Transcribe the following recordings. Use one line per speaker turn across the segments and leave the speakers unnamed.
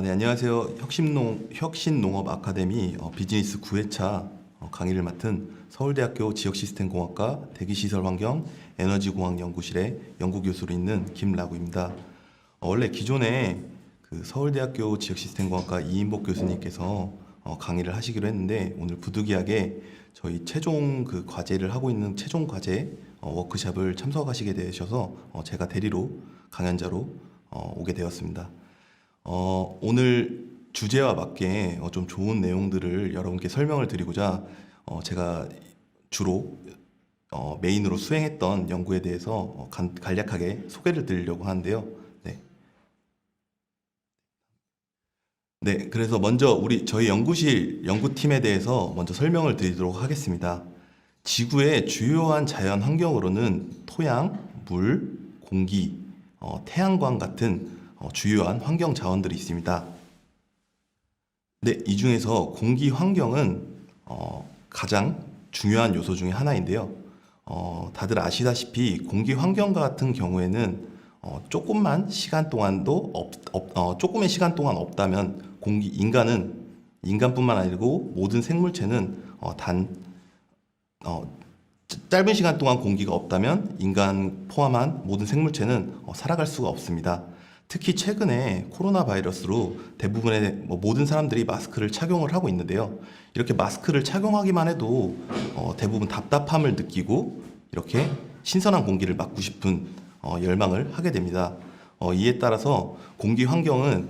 네, 안녕하세요. 혁신농업 아카데미 비즈니스 9회차 강의를 맡은 서울대학교 지역시스템공학과 대기시설환경 에너지공학연구실의 연구교수로 있는 김라구입니다. 원래 기존에 그 서울대학교 지역시스템공학과 이인복 교수님께서 강의를 하시기로 했는데 오늘 부득이하게 저희 최종 그 과제를 하고 있는 최종 과제 워크샵을 참석하시게 되셔서 제가 대리로 강연자로 오게 되었습니다. 오늘 주제와 맞게 좀 좋은 내용들을 여러분께 설명을 드리고자 제가 주로 메인으로 수행했던 연구에 대해서 간략하게 소개를 드리려고 하는데요. 네. 네, 그래서 먼저 저희 연구실 연구팀에 대해서 먼저 설명을 드리도록 하겠습니다. 지구의 주요한 자연 환경으로는 토양, 물, 공기, 태양광 같은 주요한 환경 자원들이 있습니다. 네, 이 중에서 공기 환경은 가장 중요한 요소 중에 하나인데요. 다들 아시다시피 공기 환경과 같은 경우에는 조금의 시간 동안 없다면 인간뿐만 아니고 모든 생물체는 짧은 시간 동안 공기가 없다면 인간 포함한 모든 생물체는 살아갈 수가 없습니다. 특히 최근에 코로나 바이러스로 대부분의 모든 사람들이 마스크를 착용을 하고 있는데요. 이렇게 마스크를 착용하기만 해도 대부분 답답함을 느끼고 이렇게 신선한 공기를 맡고 싶은 열망을 하게 됩니다. 이에 따라서 공기 환경은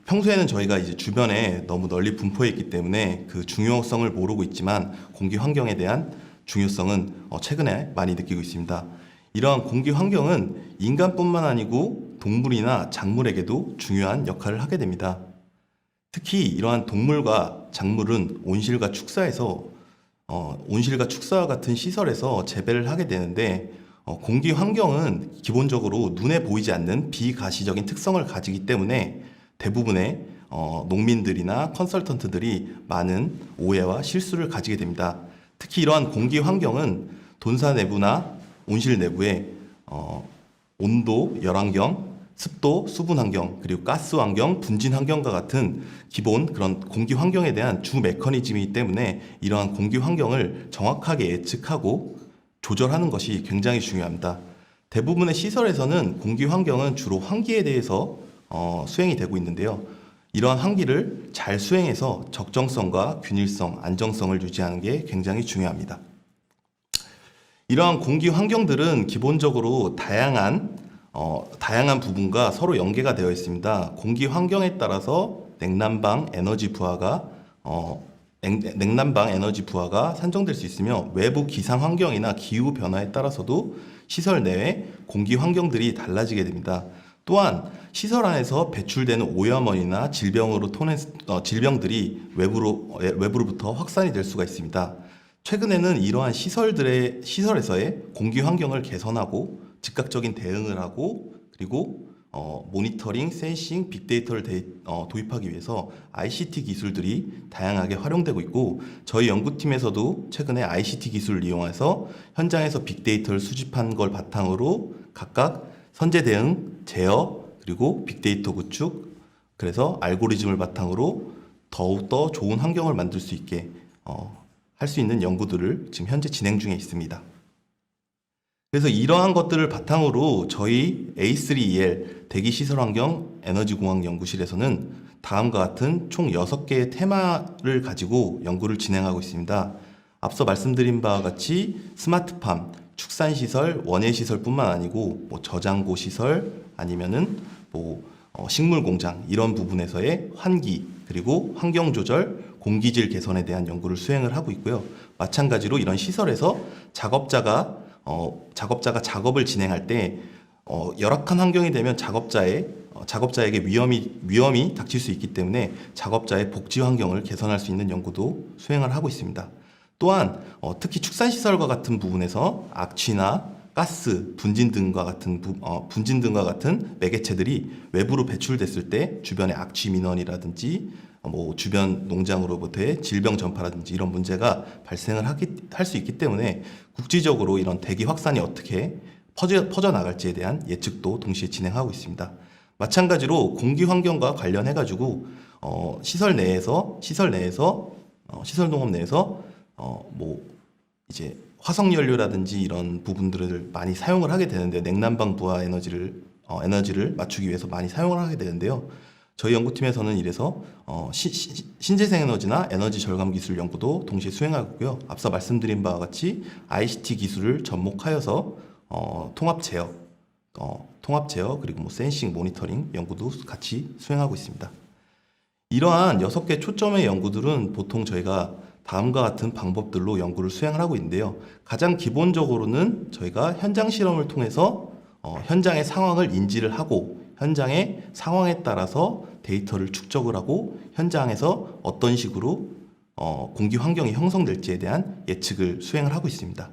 평소에는 저희가 이제 주변에 너무 널리 분포해 있기 때문에 그 중요성을 모르고 있지만 공기 환경에 대한 중요성은 최근에 많이 느끼고 있습니다. 이러한 공기 환경은 인간뿐만 아니고 동물이나 작물에게도 중요한 역할을 하게 됩니다. 특히 이러한 동물과 작물은 온실과 축사와 같은 시설에서 재배를 하게 되는데 공기 환경은 기본적으로 눈에 보이지 않는 비가시적인 특성을 가지기 때문에 대부분의 농민들이나 컨설턴트들이 많은 오해와 실수를 가지게 됩니다. 특히 이러한 공기 환경은 돈사 내부나 온실 내부에 온도, 열환경, 습도, 수분 환경, 그리고 가스 환경, 분진 환경과 같은 기본 그런 공기 환경에 대한 주 메커니즘이기 때문에 이러한 공기 환경을 정확하게 예측하고 조절하는 것이 굉장히 중요합니다. 대부분의 시설에서는 공기 환경은 주로 환기에 대해서 수행이 되고 있는데요. 이러한 환기를 잘 수행해서 적정성과 균일성, 안정성을 유지하는 게 굉장히 중요합니다. 이러한 공기 환경들은 기본적으로 다양한 부분과 서로 연계가 되어 있습니다. 공기 환경에 따라서 냉난방 에너지 부하가 산정될 수 있으며 외부 기상 환경이나 기후 변화에 따라서도 시설 내외 공기 환경들이 달라지게 됩니다. 또한 시설 안에서 배출되는 오염원이나 질병들이 외부로부터 확산이 될 수가 있습니다. 최근에는 이러한 시설에서의 공기 환경을 개선하고 즉각적인 대응을 하고 그리고 모니터링, 센싱, 빅데이터를 도입하기 위해서 ICT 기술들이 다양하게 활용되고 있고 저희 연구팀에서도 최근에 ICT 기술을 이용해서 현장에서 빅데이터를 수집한 걸 바탕으로 각각 선제 대응, 제어, 그리고 빅데이터 구축, 그래서 알고리즘을 바탕으로 더욱더 좋은 환경을 만들 수 있게 할 수 있는 연구들을 지금 현재 진행 중에 있습니다. 그래서 이러한 것들을 바탕으로 저희 A3EL 대기시설환경 에너지공학연구실에서는 다음과 같은 총 6개의 테마를 가지고 연구를 진행하고 있습니다. 앞서 말씀드린 바와 같이 스마트팜, 축산시설, 원예시설뿐만 아니고 저장고 시설 아니면은 식물공장 이런 부분에서의 환기 그리고 환경조절, 공기질 개선에 대한 연구를 수행을 하고 있고요. 마찬가지로 이런 시설에서 작업자가 작업을 진행할 때 열악한 환경이 되면 작업자에게 위험이 닥칠 수 있기 때문에 작업자의 복지 환경을 개선할 수 있는 연구도 수행을 하고 있습니다. 또한 특히 축산시설과 같은 부분에서 악취나 가스, 분진 등과 같은 매개체들이 외부로 배출됐을 때 주변의 악취 민원이라든지 주변 농장으로부터의 질병 전파라든지 이런 문제가 발생을 할 수 있기 때문에 국지적으로 이런 대기 확산이 어떻게 퍼져 나갈지에 대한 예측도 동시에 진행하고 있습니다. 마찬가지로 공기 환경과 관련해 가지고 시설 내에서 시설 농업 내에서 뭐 이제 화석 연료라든지 이런 부분들을 많이 사용을 하게 되는데 냉난방 부하 에너지를 맞추기 위해서 많이 사용을 하게 되는데요. 저희 연구팀에서는 이래서 신재생 에너지나 에너지 절감 기술 연구도 동시에 수행하고 있고요. 앞서 말씀드린 바와 같이 ICT 기술을 접목하여서 통합 제어 그리고 뭐 센싱 모니터링 연구도 같이 수행하고 있습니다. 이러한 6개 초점의 연구들은 보통 저희가 다음과 같은 방법들로 연구를 수행을 하고 있는데요. 가장 기본적으로는 저희가 현장 실험을 통해서 현장의 상황을 인지를 하고 현장의 상황에 따라서 데이터를 축적을 하고 현장에서 어떤 식으로 공기 환경이 형성될지에 대한 예측을 수행을 하고 있습니다.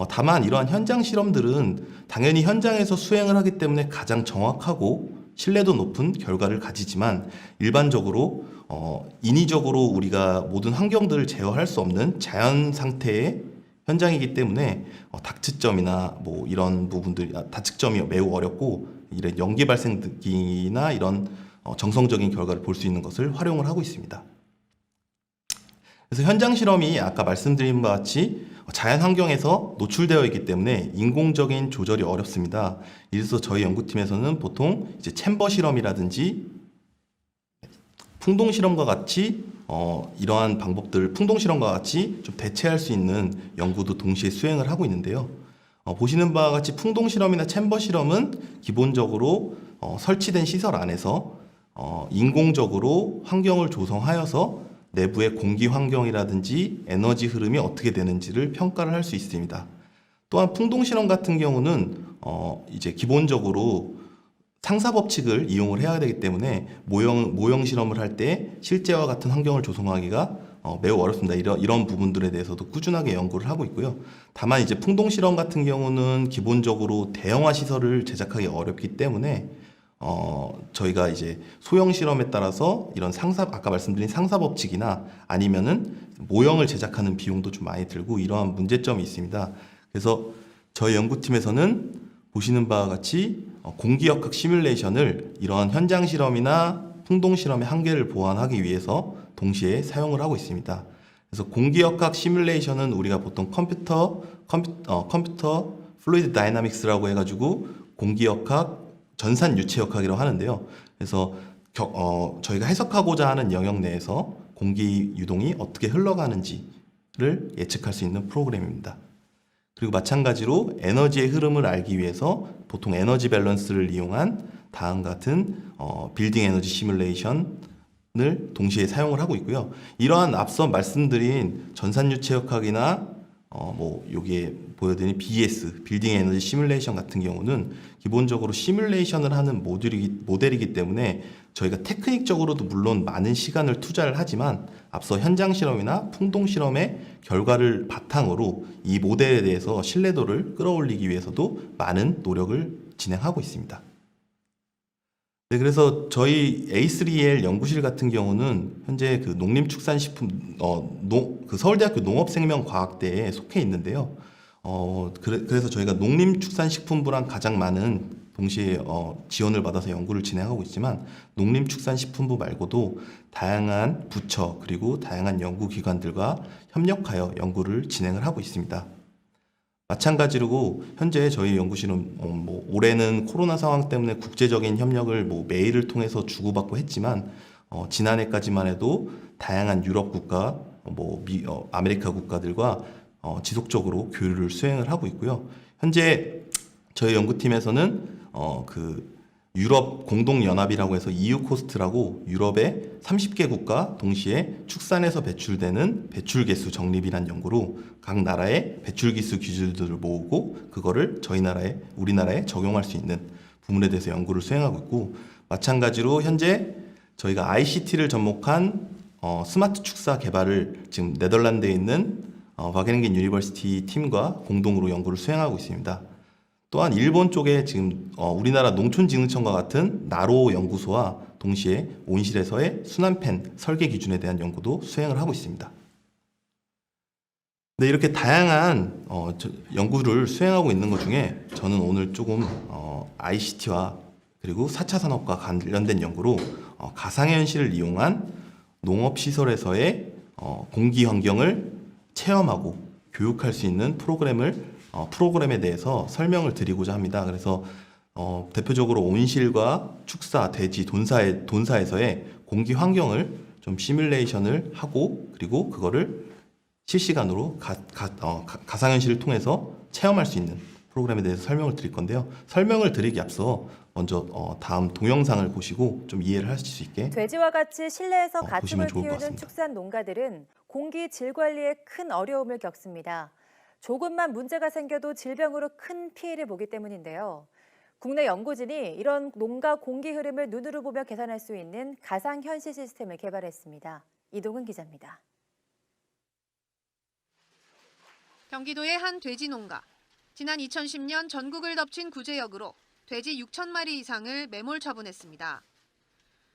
다만 이러한 현장 실험들은 당연히 현장에서 수행을 하기 때문에 가장 정확하고 신뢰도 높은 결과를 가지지만 일반적으로 인위적으로 우리가 모든 환경들을 제어할 수 없는 자연 상태의 현장이기 때문에 닥치점이나 뭐 이런 부분들이 닥치점이 매우 어렵고 이런 연기 발생기나 이런 정성적인 결과를 볼 수 있는 것을 활용을 하고 있습니다. 그래서 현장 실험이 아까 말씀드린 바와 같이 자연 환경에서 노출되어 있기 때문에 인공적인 조절이 어렵습니다. 이래서 저희 연구팀에서는 보통 이제 챔버 실험이라든지 풍동 실험과 같이 이러한 방법들, 풍동 실험과 같이 좀 대체할 수 있는 연구도 동시에 수행을 하고 있는데요. 보시는 바와 같이 풍동 실험이나 챔버 실험은 기본적으로 설치된 시설 안에서 인공적으로 환경을 조성하여서 내부의 공기 환경이라든지 에너지 흐름이 어떻게 되는지를 평가를 할 수 있습니다. 또한 풍동 실험 같은 경우는 이제 기본적으로 상사 법칙을 이용을 해야 되기 때문에 모형 실험을 할 때 실제와 같은 환경을 조성하기가 매우 어렵습니다. 이런 부분들에 대해서도 꾸준하게 연구를 하고 있고요. 다만 이제 풍동 실험 같은 경우는 기본적으로 대형화 시설을 제작하기 어렵기 때문에 저희가 이제 소형 실험에 따라서 이런 아까 말씀드린 상사 법칙이나 아니면은 모형을 제작하는 비용도 좀 많이 들고 이러한 문제점이 있습니다. 그래서 저희 연구팀에서는 보시는 바와 같이 공기역학 시뮬레이션을 이러한 현장 실험이나 풍동 실험의 한계를 보완하기 위해서 동시에 사용을 하고 있습니다. 그래서 공기역학 시뮬레이션은 우리가 보통 컴퓨터 플루이드 다이나믹스라고 해가지고 공기역학 전산 유체역학이라고 하는데요. 그래서 저희가 해석하고자 하는 영역 내에서 공기 유동이 어떻게 흘러가는지를 예측할 수 있는 프로그램입니다. 그리고 마찬가지로 에너지의 흐름을 알기 위해서 보통 에너지 밸런스를 이용한 다음과 같은 빌딩 에너지 시뮬레이션을 동시에 사용을 하고 있고요. 이러한 앞서 말씀드린 전산 유체역학이나 뭐 여기에 보여드린 BES 빌딩 에너지 시뮬레이션 같은 경우는 기본적으로 시뮬레이션을 하는 모델이기 때문에 저희가 테크닉적으로도 물론 많은 시간을 투자를 하지만 앞서 현장 실험이나 풍동 실험의 결과를 바탕으로 이 모델에 대해서 신뢰도를 끌어올리기 위해서도 많은 노력을 진행하고 있습니다. 네, 그래서 저희 A3L 연구실 같은 경우는 현재 그 농림축산식품 그 서울대학교 농업생명과학대에 속해 있는데요. 그래서 저희가 농림축산식품부랑 가장 많은 동시에 지원을 받아서 연구를 진행하고 있지만 농림축산식품부 말고도 다양한 부처 그리고 다양한 연구기관들과 협력하여 연구를 진행을 하고 있습니다. 마찬가지로 현재 저희 연구실은 뭐 올해는 코로나 상황 때문에 국제적인 협력을 뭐 메일을 통해서 주고받고 했지만 지난해까지만 해도 다양한 유럽 국가, 아메리카 국가들과 지속적으로 교류를 수행을 하고 있고요. 현재 저희 연구팀에서는 그 유럽 공동연합이라고 해서 EU 코스트라고 유럽의 30개 국가 동시에 축산에서 배출되는 배출개수 적립이란 연구로 각 나라의 배출기수 기준들을 모으고 그거를 우리나라에 적용할 수 있는 부분에 대해서 연구를 수행하고 있고 마찬가지로 현재 저희가 ICT를 접목한 스마트 축사 개발을 지금 네덜란드에 있는 와게닝겐 유니버시티 팀과 공동으로 연구를 수행하고 있습니다. 또한 일본 쪽에 지금 우리나라 농촌진흥청과 같은 나로 연구소와 동시에 온실에서의 순환팬 설계 기준에 대한 연구도 수행을 하고 있습니다. 네, 이렇게 다양한 연구를 수행하고 있는 것 중에 저는 오늘 조금 ICT와 그리고 4차 산업과 관련된 연구로 가상현실을 이용한 농업시설에서의 공기 환경을 체험하고 교육할 수 있는 프로그램에 대해서 설명을 드리고자 합니다. 그래서 대표적으로 온실과 축사, 대지, 돈사에서의 공기 환경을 좀 시뮬레이션을 하고 그리고 그거를 실시간으로 가상현실을 통해서 체험할 수 있는 프로그램에 대해서 설명을 드릴 건데요. 설명을 드리기 앞서 먼저 다음 동영상을 보시고 좀 이해를 하실 수 있게
돼지와 같이 실내에서 가축을
보시면 좋을 것
키우는
같습니다.
축산 농가들은 공기 질 관리에 큰 어려움을 겪습니다. 조금만 문제가 생겨도 질병으로 큰 피해를 보기 때문인데요. 국내 연구진이 이런 농가 공기 흐름을 눈으로 보며 계산할 수 있는 가상현실 시스템을 개발했습니다. 이동은 기자입니다.
경기도의 한 돼지 농가. 지난 2010년 전국을 덮친 구제역으로 돼지 6천 마리 이상을 매몰 처분했습니다.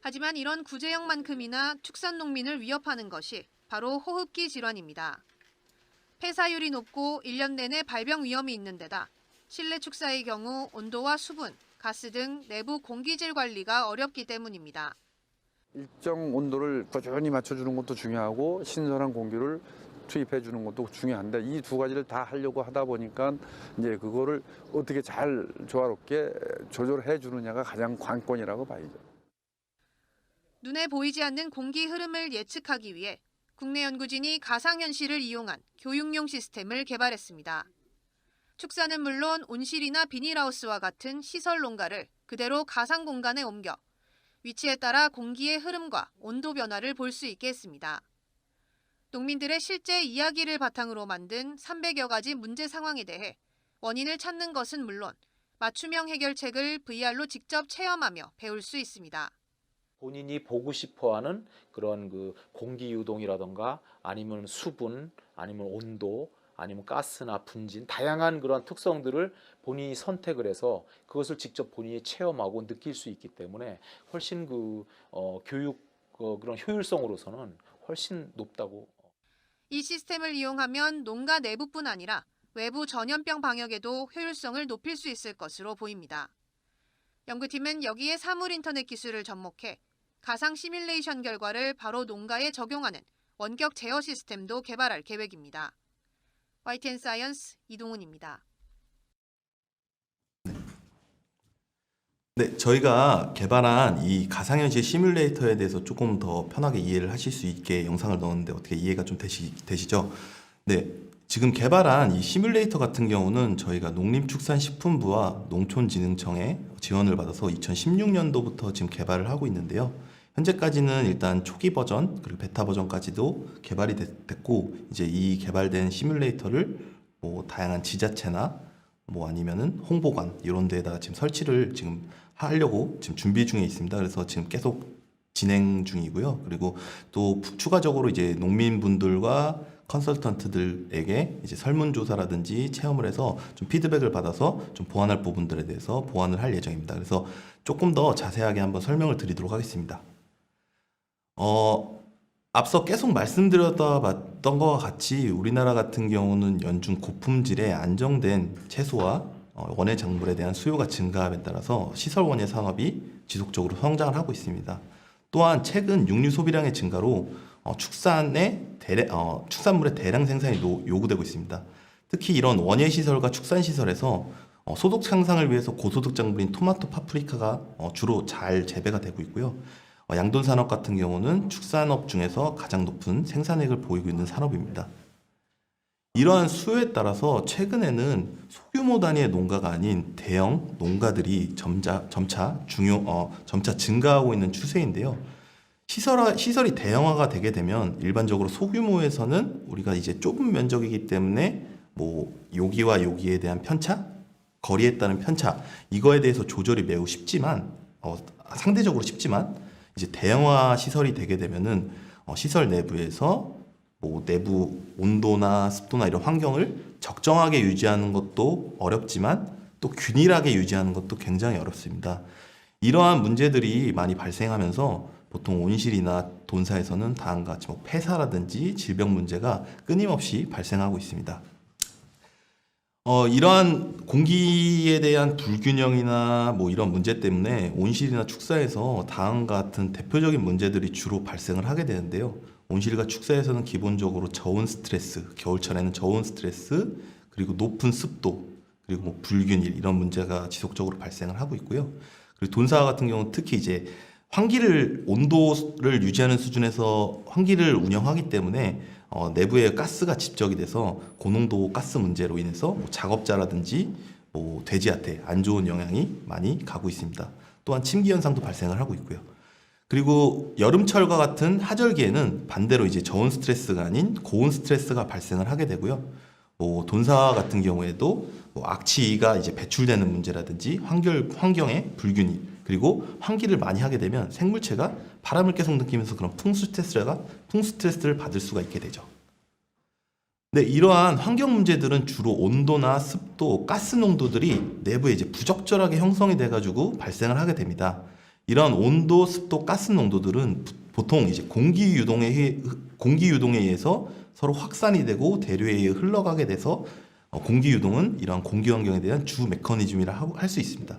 하지만 이런 구제역만큼이나 축산 농민을 위협하는 것이 바로 호흡기 질환입니다. 폐사율이 높고 1년 내내 발병 위험이 있는 데다 실내 축사의 경우 온도와 수분, 가스 등 내부 공기질 관리가 어렵기 때문입니다.
일정 온도를 꾸준히 맞춰주는 것도 중요하고 신선한 공기를 투입해 주는 것도 중요한데 이 두 가지를 다 하려고 하다 보니까 이제 그거를 어떻게 잘 조화롭게 조절해 주느냐가 가장 관건이라고 봐야죠.
눈에 보이지 않는 공기 흐름을 예측하기 위해 국내 연구진이 가상현실을 이용한 교육용 시스템을 개발했습니다. 축사는 물론 온실이나 비닐하우스와 같은 시설 농가를 그대로 가상 공간에 옮겨 위치에 따라 공기의 흐름과 온도 변화를 볼 수 있게 했습니다. 농민들의 실제 이야기를 바탕으로 만든 300여 가지 문제 상황에 대해 원인을 찾는 것은 물론 맞춤형 해결책을 VR로 직접 체험하며 배울 수 있습니다.
본인이 보고 싶어하는 그런 그 공기 유동이라던가 아니면 수분, 아니면 온도, 아니면 가스나 분진 다양한 그런 특성들을 본인이 선택을 해서 그것을 직접 본인이 체험하고 느낄 수 있기 때문에 훨씬 교육 그런 효율성으로서는 훨씬 높다고.
이 시스템을 이용하면 농가 내부뿐 아니라 외부 전염병 방역에도 효율성을 높일 수 있을 것으로 보입니다. 연구팀은 여기에 사물 인터넷 기술을 접목해 가상 시뮬레이션 결과를 바로 농가에 적용하는 원격 제어 시스템도 개발할 계획입니다. YTN 사이언스 이동훈입니다.
네, 저희가 개발한 이 가상현실 시뮬레이터에 대해서 조금 더 편하게 이해를 하실 수 있게 영상을 넣었는데 어떻게 이해가 좀 되시죠? 네, 지금 개발한 이 시뮬레이터 같은 경우는 저희가 농림축산식품부와 농촌진흥청의 지원을 받아서 2016년도부터 지금 개발을 하고 있는데요. 현재까지는 일단 초기 버전 그리고 베타 버전까지도 개발이 됐고 이제 이 개발된 시뮬레이터를 뭐 다양한 지자체나 뭐 아니면은 홍보관 이런 데에다가 지금 설치를 지금 하려고 지금 준비 중에 있습니다. 그래서 지금 계속 진행 중이고요. 그리고 또 추가적으로 이제 농민분들과 컨설턴트들에게 이제 설문조사라든지 체험을 해서 좀 피드백을 받아서 좀 보완할 부분들에 대해서 보완을 할 예정입니다. 그래서 조금 더 자세하게 한번 설명을 드리도록 하겠습니다. 앞서 계속 말씀드렸던 것과 같이 우리나라 같은 경우는 연중 고품질의 안정된 채소와 원예 작물에 대한 수요가 증가함에 따라서 시설 원예 산업이 지속적으로 성장을 하고 있습니다. 또한 최근 육류 소비량의 증가로 축산물의 대량 생산이 요구되고 있습니다. 특히 이런 원예 시설과 축산 시설에서 소득 향상을 위해서 고소득 작물인 토마토, 파프리카가 주로 잘 재배가 되고 있고요. 양돈 산업 같은 경우는 축산업 중에서 가장 높은 생산액을 보이고 있는 산업입니다. 이러한 수요에 따라서 최근에는 소규모 단위의 농가가 아닌 대형 농가들이 점차 증가하고 있는 추세인데요. 시설이 대형화가 되게 되면 일반적으로 소규모에서는 우리가 이제 좁은 면적이기 때문에 뭐 여기와 여기에 대한 편차, 거리에 따른 편차 이거에 대해서 조절이 매우 쉽지만 상대적으로 쉽지만 이제 대형화 시설이 되게 되면은 시설 내부에서 뭐 내부 온도나 습도나 이런 환경을 적정하게 유지하는 것도 어렵지만 또 균일하게 유지하는 것도 굉장히 어렵습니다. 이러한 문제들이 많이 발생하면서 보통 온실이나 돈사에서는 다음과 같이 뭐 폐사라든지 질병 문제가 끊임없이 발생하고 있습니다. 이러한 공기에 대한 불균형이나 뭐 이런 문제 때문에 온실이나 축사에서 다음과 같은 대표적인 문제들이 주로 발생을 하게 되는데요. 온실과 축사에서는 기본적으로 저온 스트레스, 겨울철에는 저온 스트레스, 그리고 높은 습도, 그리고 뭐 불균일 이런 문제가 지속적으로 발생을 하고 있고요. 그리고 돈사 같은 경우는 특히 이제 환기를 온도를 유지하는 수준에서 환기를 운영하기 때문에 내부에 가스가 집적이 돼서 고농도 가스 문제로 인해서 뭐 작업자라든지 뭐 돼지한테 안 좋은 영향이 많이 가고 있습니다. 또한 침기 현상도 발생을 하고 있고요. 그리고 여름철과 같은 하절기에는 반대로 이제 저온 스트레스가 아닌 고온 스트레스가 발생을 하게 되고요. 뭐 돈사 같은 경우에도 뭐 악취가 이제 배출되는 문제라든지 환경의 불균형, 그리고 환기를 많이 하게 되면 생물체가 바람을 계속 느끼면서 그런 풍수 스트레스를 받을 수가 있게 되죠. 네, 이러한 환경 문제들은 주로 온도나 습도, 가스 농도들이 내부에 이제 부적절하게 형성이 돼가지고 발생을 하게 됩니다. 이런 온도, 습도, 가스 농도들은 보통 이제 공기 유동에 의해서 서로 확산이 되고 대류에 의해 흘러가게 돼서 공기 유동은 이러한 공기 환경에 대한 주 메커니즘이라 할 수 있습니다.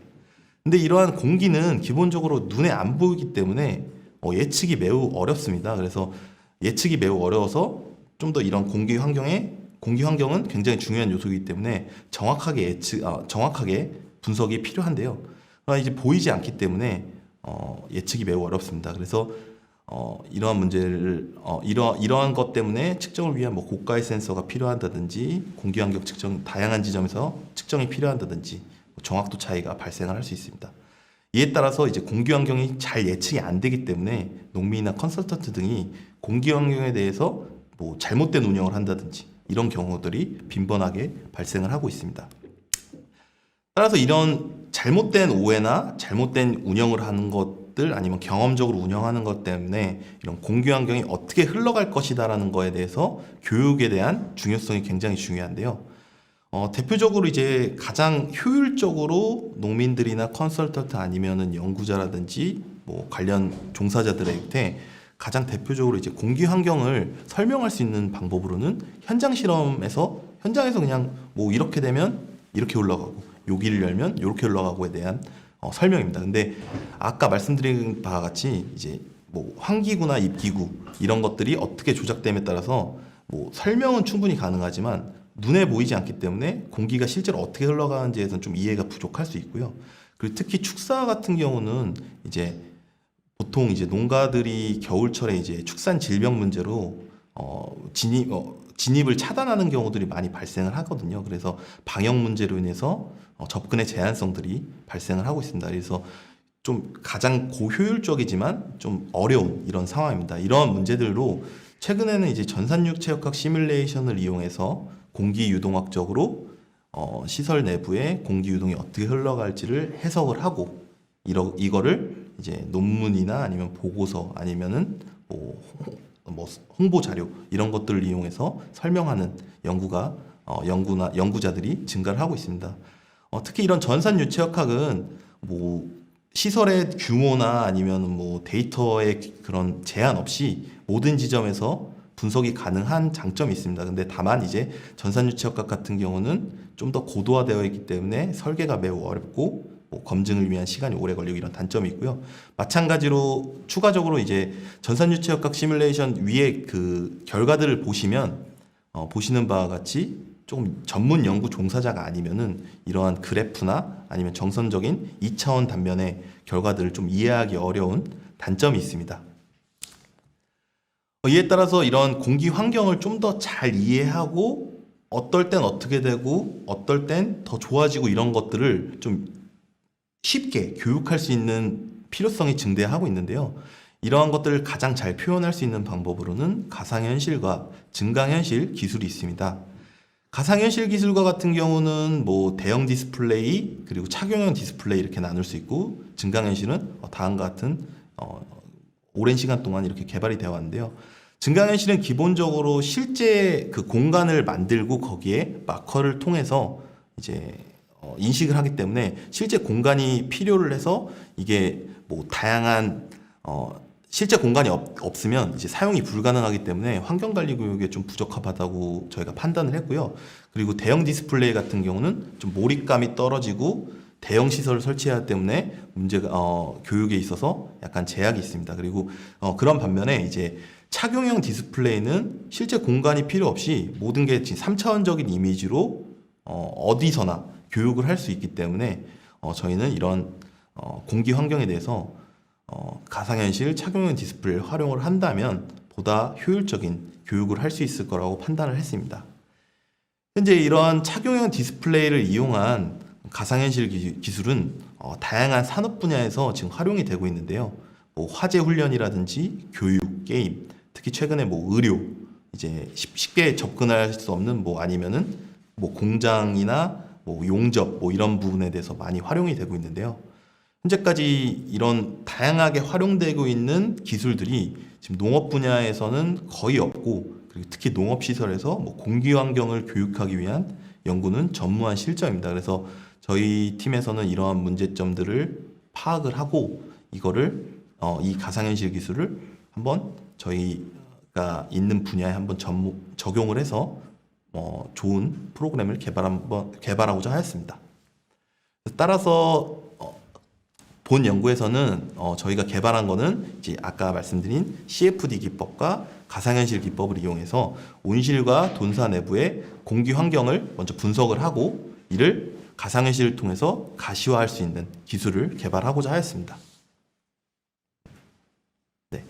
근데 이러한 공기는 기본적으로 눈에 안 보이기 때문에 예측이 매우 어렵습니다. 그래서 예측이 매우 어려워서 좀 더 이런 공기 환경은 굉장히 중요한 요소이기 때문에 정확하게 분석이 필요한데요. 이제 보이지 않기 때문에 예측이 매우 어렵습니다. 그래서 이러한 문제를 이러한 것 때문에 측정을 위한 뭐 고가의 센서가 필요한다든지 공기 환경 측정 다양한 지점에서 측정이 필요한다든지 정확도 차이가 발생을 할 수 있습니다. 이에 따라서 이제 공기 환경이 잘 예측이 안 되기 때문에 농민이나 컨설턴트 등이 공기 환경에 대해서 뭐 잘못된 운영을 한다든지 이런 경우들이 빈번하게 발생을 하고 있습니다. 따라서 이런 잘못된 오해나 잘못된 운영을 하는 것들 아니면 경험적으로 운영하는 것 때문에 이런 공기 환경이 어떻게 흘러갈 것이다라는 거에 대해서 교육에 대한 중요성이 굉장히 중요한데요. 대표적으로 이제 가장 효율적으로 농민들이나 컨설턴트 아니면은 연구자라든지 뭐 관련 종사자들한테 가장 대표적으로 이제 공기 환경을 설명할 수 있는 방법으로는 현장 실험에서 현장에서 그냥 뭐 이렇게 되면 이렇게 올라가고 여기를 열면 이렇게 올라가고에 대한 설명입니다. 근데 아까 말씀드린 바와 같이 이제 뭐 환기구나 입기구 이런 것들이 어떻게 조작됨에 따라서 뭐 설명은 충분히 가능하지만 눈에 보이지 않기 때문에 공기가 실제로 어떻게 흘러가는지에 대해서는 좀 이해가 부족할 수 있고요. 그리고 특히 축사 같은 경우는 이제 보통 이제 농가들이 겨울철에 이제 축산 질병 문제로 진입을 차단하는 경우들이 많이 발생을 하거든요. 그래서 방역 문제로 인해서 접근의 제한성들이 발생을 하고 있습니다. 그래서 좀 가장 고효율적이지만 좀 어려운 이런 상황입니다. 이러한 문제들로 최근에는 이제 전산육 체역학 시뮬레이션을 이용해서 공기 유동학적으로 시설 내부에 공기 유동이 어떻게 흘러갈지를 해석을 하고 이거를 이제 논문이나 아니면 보고서 아니면은 뭐 홍보 자료 이런 것들을 이용해서 설명하는 연구자들이 증가를 하고 있습니다. 특히 이런 전산 유체역학은 뭐 시설의 규모나 아니면 뭐 데이터의 그런 제한 없이 모든 지점에서 분석이 가능한 장점이 있습니다. 근데 다만 이제 전산 유체역학 같은 경우는 좀 더 고도화되어 있기 때문에 설계가 매우 어렵고 뭐 검증을 위한 시간이 오래 걸리고 이런 단점이 있고요. 마찬가지로 추가적으로 이제 전산 유체역학 시뮬레이션 위에 그 결과들을 보시면 보시는 바와 같이 조금 전문 연구 종사자가 아니면은 이러한 그래프나 아니면 정선적인 2차원 단면의 결과들을 좀 이해하기 어려운 단점이 있습니다. 이에 따라서 이런 공기 환경을 좀 더 잘 이해하고 어떨 땐 어떻게 되고 어떨 땐 더 좋아지고 이런 것들을 좀 쉽게 교육할 수 있는 필요성이 증대하고 있는데요. 이러한 것들을 가장 잘 표현할 수 있는 방법으로는 가상현실과 증강현실 기술이 있습니다. 가상현실 기술과 같은 경우는 뭐 대형 디스플레이 그리고 착용형 디스플레이 이렇게 나눌 수 있고 증강현실은 다음과 같은 오랜 시간 동안 이렇게 개발이 되어 왔는데요. 증강현실은 기본적으로 실제 그 공간을 만들고 거기에 마커를 통해서 이제 인식을 하기 때문에 실제 공간이 필요를 해서 이게 뭐 다양한 실제 공간이 없으면 이제 사용이 불가능하기 때문에 환경관리 교육에 좀 부적합하다고 저희가 판단을 했고요. 그리고 대형 디스플레이 같은 경우는 좀 몰입감이 떨어지고 대형 시설을 설치해야 하기 때문에 문제가 교육에 있어서 약간 제약이 있습니다. 그리고 그런 반면에 이제 착용형 디스플레이는 실제 공간이 필요 없이 모든 게 지금 3차원적인 이미지로 어디서나 교육을 할 수 있기 때문에 저희는 이런 공기 환경에 대해서 가상현실 착용형 디스플레이를 활용을 한다면 보다 효율적인 교육을 할 수 있을 거라고 판단을 했습니다. 현재 이러한 착용형 디스플레이를 이용한 가상현실 기술은 다양한 산업 분야에서 지금 활용이 되고 있는데요. 뭐 화재 훈련이라든지 교육, 게임, 특히 최근에 뭐 의료, 이제 쉽게 접근할 수 없는 뭐 아니면은 뭐 공장이나 뭐 용접 뭐 이런 부분에 대해서 많이 활용이 되고 있는데요. 현재까지 이런 다양하게 활용되고 있는 기술들이 지금 농업 분야에서는 거의 없고, 그리고 특히 농업 시설에서 뭐 공기 환경을 교육하기 위한 연구는 전무한 실정입니다. 그래서 저희 팀에서는 이러한 문제점들을 파악을 하고 이거를 이 가상현실 기술을 한번 저희가 있는 분야에 한번 적용을 해서 좋은 프로그램을 개발하고자 하였습니다. 따라서 본 연구에서는 저희가 개발한 거는 이제 아까 말씀드린 CFD 기법과 가상현실 기법을 이용해서 온실과 돈사 내부의 공기 환경을 먼저 분석을 하고 이를 가상현실을 통해서 가시화할 수 있는 기술을 개발하고자 하였습니다. 네.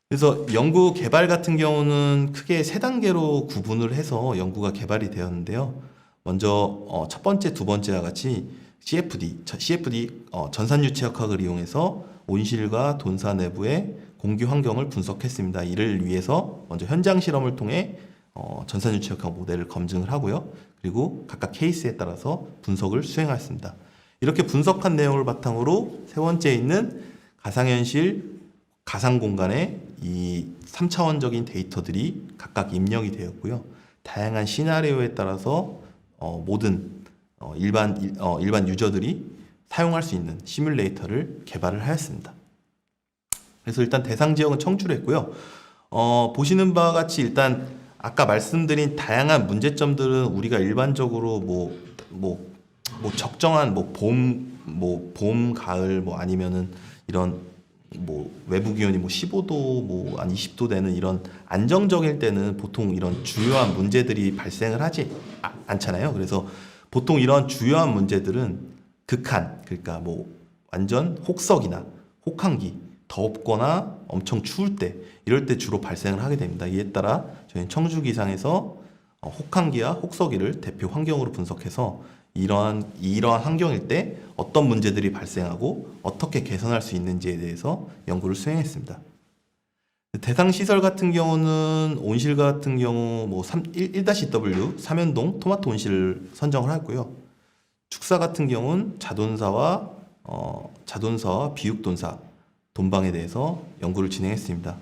그래서 연구 개발 같은 경우는 크게 3단계로 구분을 해서 연구가 개발이 되었는데요. 먼저 첫 번째, 두 번째와 같이 CFD 전산유체역학을 이용해서 온실과 돈사 내부의 공기 환경을 분석했습니다. 이를 위해서 먼저 현장 실험을 통해 전산유체역학 모델을 검증을 하고요. 그리고 각각 케이스에 따라서 분석을 수행하였습니다. 이렇게 분석한 내용을 바탕으로 세 번째 있는 가상현실, 가상공간에 이 3차원적인 데이터들이 각각 입력이 되었고요. 다양한 시나리오에 따라서 모든 일반 유저들이 사용할 수 있는 시뮬레이터를 개발을 하였습니다. 그래서 일단 대상 지역은 청주를 했고요. 보시는 바와 같이 일단 아까 말씀드린 다양한 문제점들은 우리가 일반적으로 적정한 봄, 가을 아니면은 이런 외부 기온이 15도 한 20도 되는 이런 안정적일 때는 보통 이런 주요한 문제들이 발생을 하지 않잖아요. 그래서 보통 이런 주요한 문제들은 극한, 그러니까 완전 혹석이나 혹한기, 덥거나 엄청 추울 때 이럴 때 주로 발생을 하게 됩니다. 이에 따라 저희는 청주 기상에서 혹한기와 혹서기를 대표 환경으로 분석해서 이러한 환경일 때 어떤 문제들이 발생하고 어떻게 개선할 수 있는지에 대해서 연구를 수행했습니다. 대상 시설 같은 경우는 온실 같은 경우 1-W 삼연동 토마토 온실을 선정을 하고요. 축사 같은 경우는 자돈사와 비육돈사 돈방에 대해서 연구를 진행했습니다.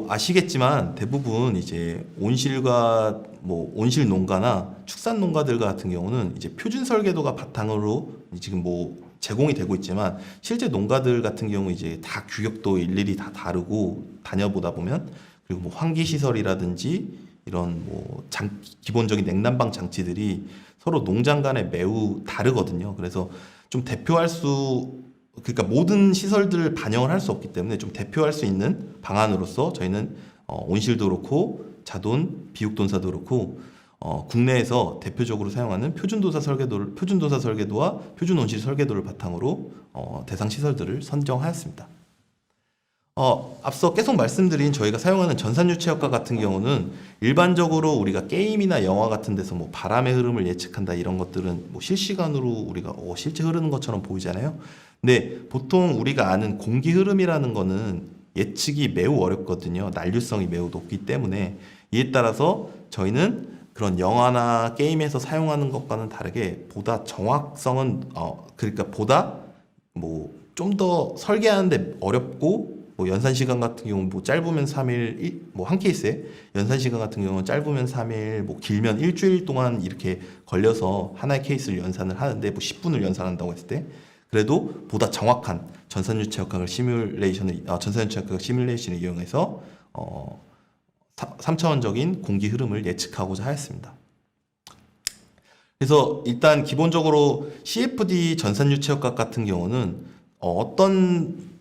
아시겠지만 대부분 이제 온실과 온실 농가나 축산 농가들 같은 경우는 이제 표준 설계도가 바탕으로 지금 제공이 되고 있지만 실제 농가들 같은 경우 이제 다 규격도 일일이 다 다르고 다녀보다 보면 그리고 환기 시설이라든지 이런 기본적인 냉난방 장치들이 서로 농장 간에 매우 다르거든요. 그래서 좀 그러니까 모든 시설들을 반영을 할 수 없기 때문에 좀 대표할 수 있는 방안으로서 저희는 온실도 그렇고 자돈, 비육돈사도 그렇고 국내에서 대표적으로 사용하는 표준도사 설계도와 표준온실 설계도를 바탕으로 대상 시설들을 선정하였습니다. 앞서 계속 말씀드린 저희가 사용하는 전산유체역학 같은 경우는 일반적으로 우리가 게임이나 영화 같은 데서 바람의 흐름을 예측한다 이런 것들은 실시간으로 우리가 실제 흐르는 것처럼 보이잖아요. 근데 보통 우리가 아는 공기 흐름이라는 거는 예측이 매우 어렵거든요. 난류성이 매우 높기 때문에 이에 따라서 저희는 그런 영화나 게임에서 사용하는 것과는 다르게 보다 정확성은 그러니까 보다 좀 더 설계하는데 어렵고 연산 시간 같은 경우 짧으면 3일 한 케이스에 연산 시간 같은 경우는 짧으면 3일 길면 일주일 동안 이렇게 걸려서 하나의 케이스를 연산을 하는데 10분을 연산한다고 했을 때 그래도 보다 정확한 전산유체역학을 시뮬레이션을 이용해서 3차원적인 공기 흐름을 예측하고자 하였습니다. 그래서 일단 기본적으로 CFD 전산유체역학 같은 경우는 어떤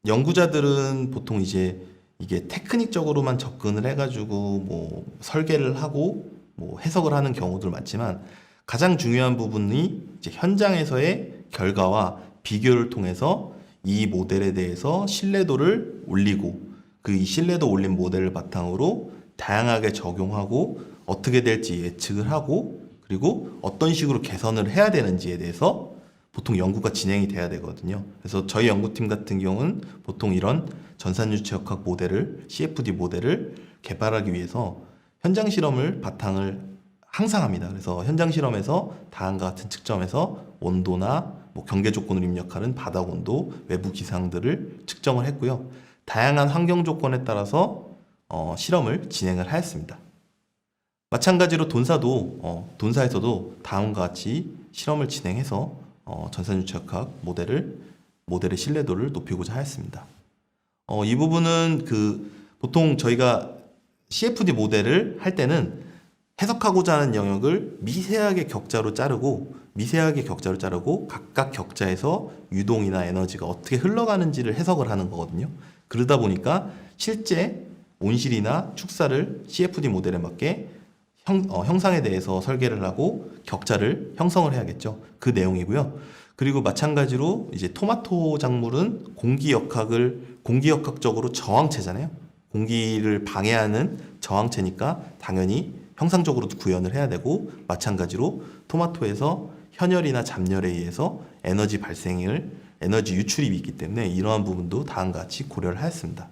연구자들은 보통 이제 이게 테크닉적으로만 접근을 해가지고 뭐 설계를 하고 뭐 해석을 하는 경우도 많지만 가장 중요한 부분이 이제 현장에서의 결과와 비교를 통해서 이 모델에 대해서 신뢰도를 올리고 그 이 신뢰도 올린 모델을 바탕으로 다양하게 적용하고 어떻게 될지 예측을 하고 그리고 어떤 식으로 개선을 해야 되는지에 대해서 보통 연구가 진행이 돼야 되거든요. 그래서 저희 연구팀 같은 경우는 보통 이런 전산유체역학 모델을 CFD 모델을 개발하기 위해서 현장 실험을 바탕을 항상 합니다. 그래서 현장 실험에서 다음과 같은 측정에서 온도나 뭐 경계 조건을 입력하는 바닥 온도, 외부 기상들을 측정을 했고요. 다양한 환경 조건에 따라서 실험을 진행을 하였습니다. 마찬가지로 돈사에서도 다음과 같이 실험을 진행해서 전산유체역학 모델의 신뢰도를 높이고자 하였습니다. 이 부분은 보통 저희가 CFD 모델을 할 때는 해석하고자 하는 영역을 미세하게 격자로 자르고 각각 격자에서 유동이나 에너지가 어떻게 흘러가는지를 해석을 하는 거거든요. 그러다 보니까 실제 온실이나 축사를 CFD 모델에 맞게 형상에 대해서 설계를 하고 격자를 형성을 해야겠죠. 그 내용이고요. 그리고 마찬가지로 이제 토마토 작물은 공기역학적으로 저항체잖아요. 공기를 방해하는 저항체니까 당연히 형상적으로도 구현을 해야 되고 마찬가지로 토마토에서 현열이나 잡열에 의해서 에너지 유출이 있기 때문에 이러한 부분도 다음과 같이 고려를 하였습니다.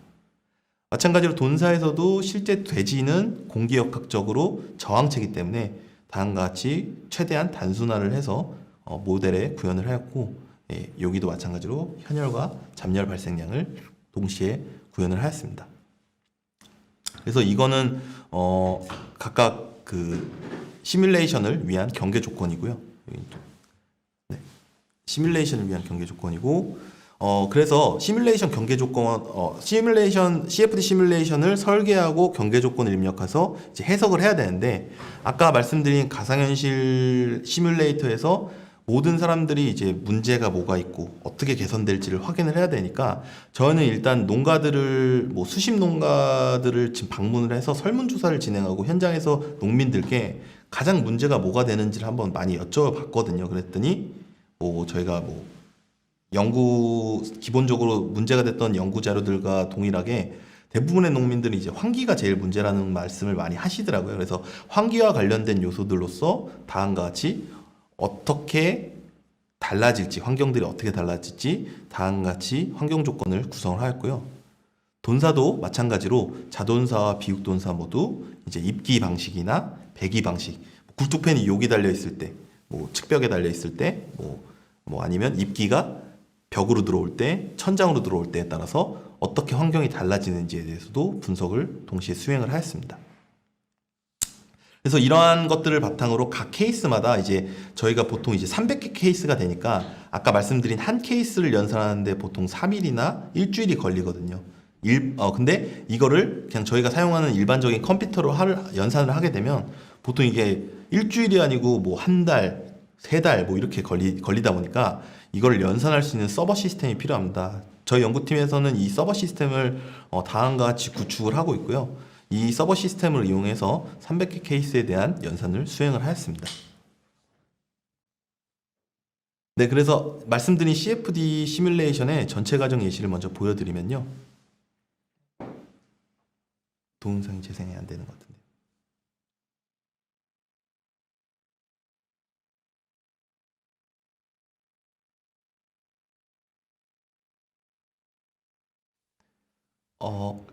마찬가지로 돈사에서도 실제 돼지는 공기역학적으로 저항체이기 때문에 다음과 같이 최대한 단순화를 해서 모델에 구현을 하였고 여기도 마찬가지로 현열과 잡열 발생량을 동시에 구현을 하였습니다. 그래서 이거는 각각 시뮬레이션을 위한 경계 조건이고요. 네. 시뮬레이션을 위한 경계 조건이고 그래서 시뮬레이션 경계 조건 CFD 시뮬레이션을 설계하고 경계 조건을 입력해서 이제 해석을 해야 되는데 아까 말씀드린 가상현실 시뮬레이터에서 모든 사람들이 이제 문제가 뭐가 있고 어떻게 개선될지를 확인을 해야 되니까 저는 일단 수십 농가들을 지금 방문을 해서 설문조사를 진행하고 현장에서 농민들께 가장 문제가 뭐가 되는지를 한번 많이 여쭤봤거든요. 그랬더니 저희가 기본적으로 문제가 됐던 연구 자료들과 동일하게 대부분의 농민들이 이제 환기가 제일 문제라는 말씀을 많이 하시더라고요. 그래서 환기와 관련된 요소들로서 다음과 같이 어떻게 달라질지, 환경들이 어떻게 달라질지 다음과 같이 환경 조건을 구성을 하였고요. 돈사도 마찬가지로 자돈사와 비육돈사 모두 이제 입기 방식이나 배기 방식, 굴뚝팬이 여기 달려 있을 때, 측벽에 달려 있을 때, 아니면 입기가 벽으로 들어올 때, 천장으로 들어올 때에 따라서 어떻게 환경이 달라지는지에 대해서도 분석을 동시에 수행을 하였습니다. 그래서 이러한 것들을 바탕으로 각 케이스마다 이제 저희가 보통 이제 300개 케이스가 되니까 아까 말씀드린 한 케이스를 연산하는데 보통 3일이나 일주일이 걸리거든요. 근데 이거를 그냥 저희가 사용하는 일반적인 컴퓨터로 연산을 하게 되면 보통 이게 일주일이 아니고 한 달, 3달 이렇게 걸리다 보니까 이걸 연산할 수 있는 서버 시스템이 필요합니다. 저희 연구팀에서는 이 서버 시스템을 다음과 같이 구축을 하고 있고요. 이 서버 시스템을 이용해서 300개 케이스에 대한 연산을 수행을 하였습니다. 네, 그래서 말씀드린 CFD 시뮬레이션의 전체 과정 예시를 먼저 보여드리면요. 동영상이 재생이 안 되는 것 같은데.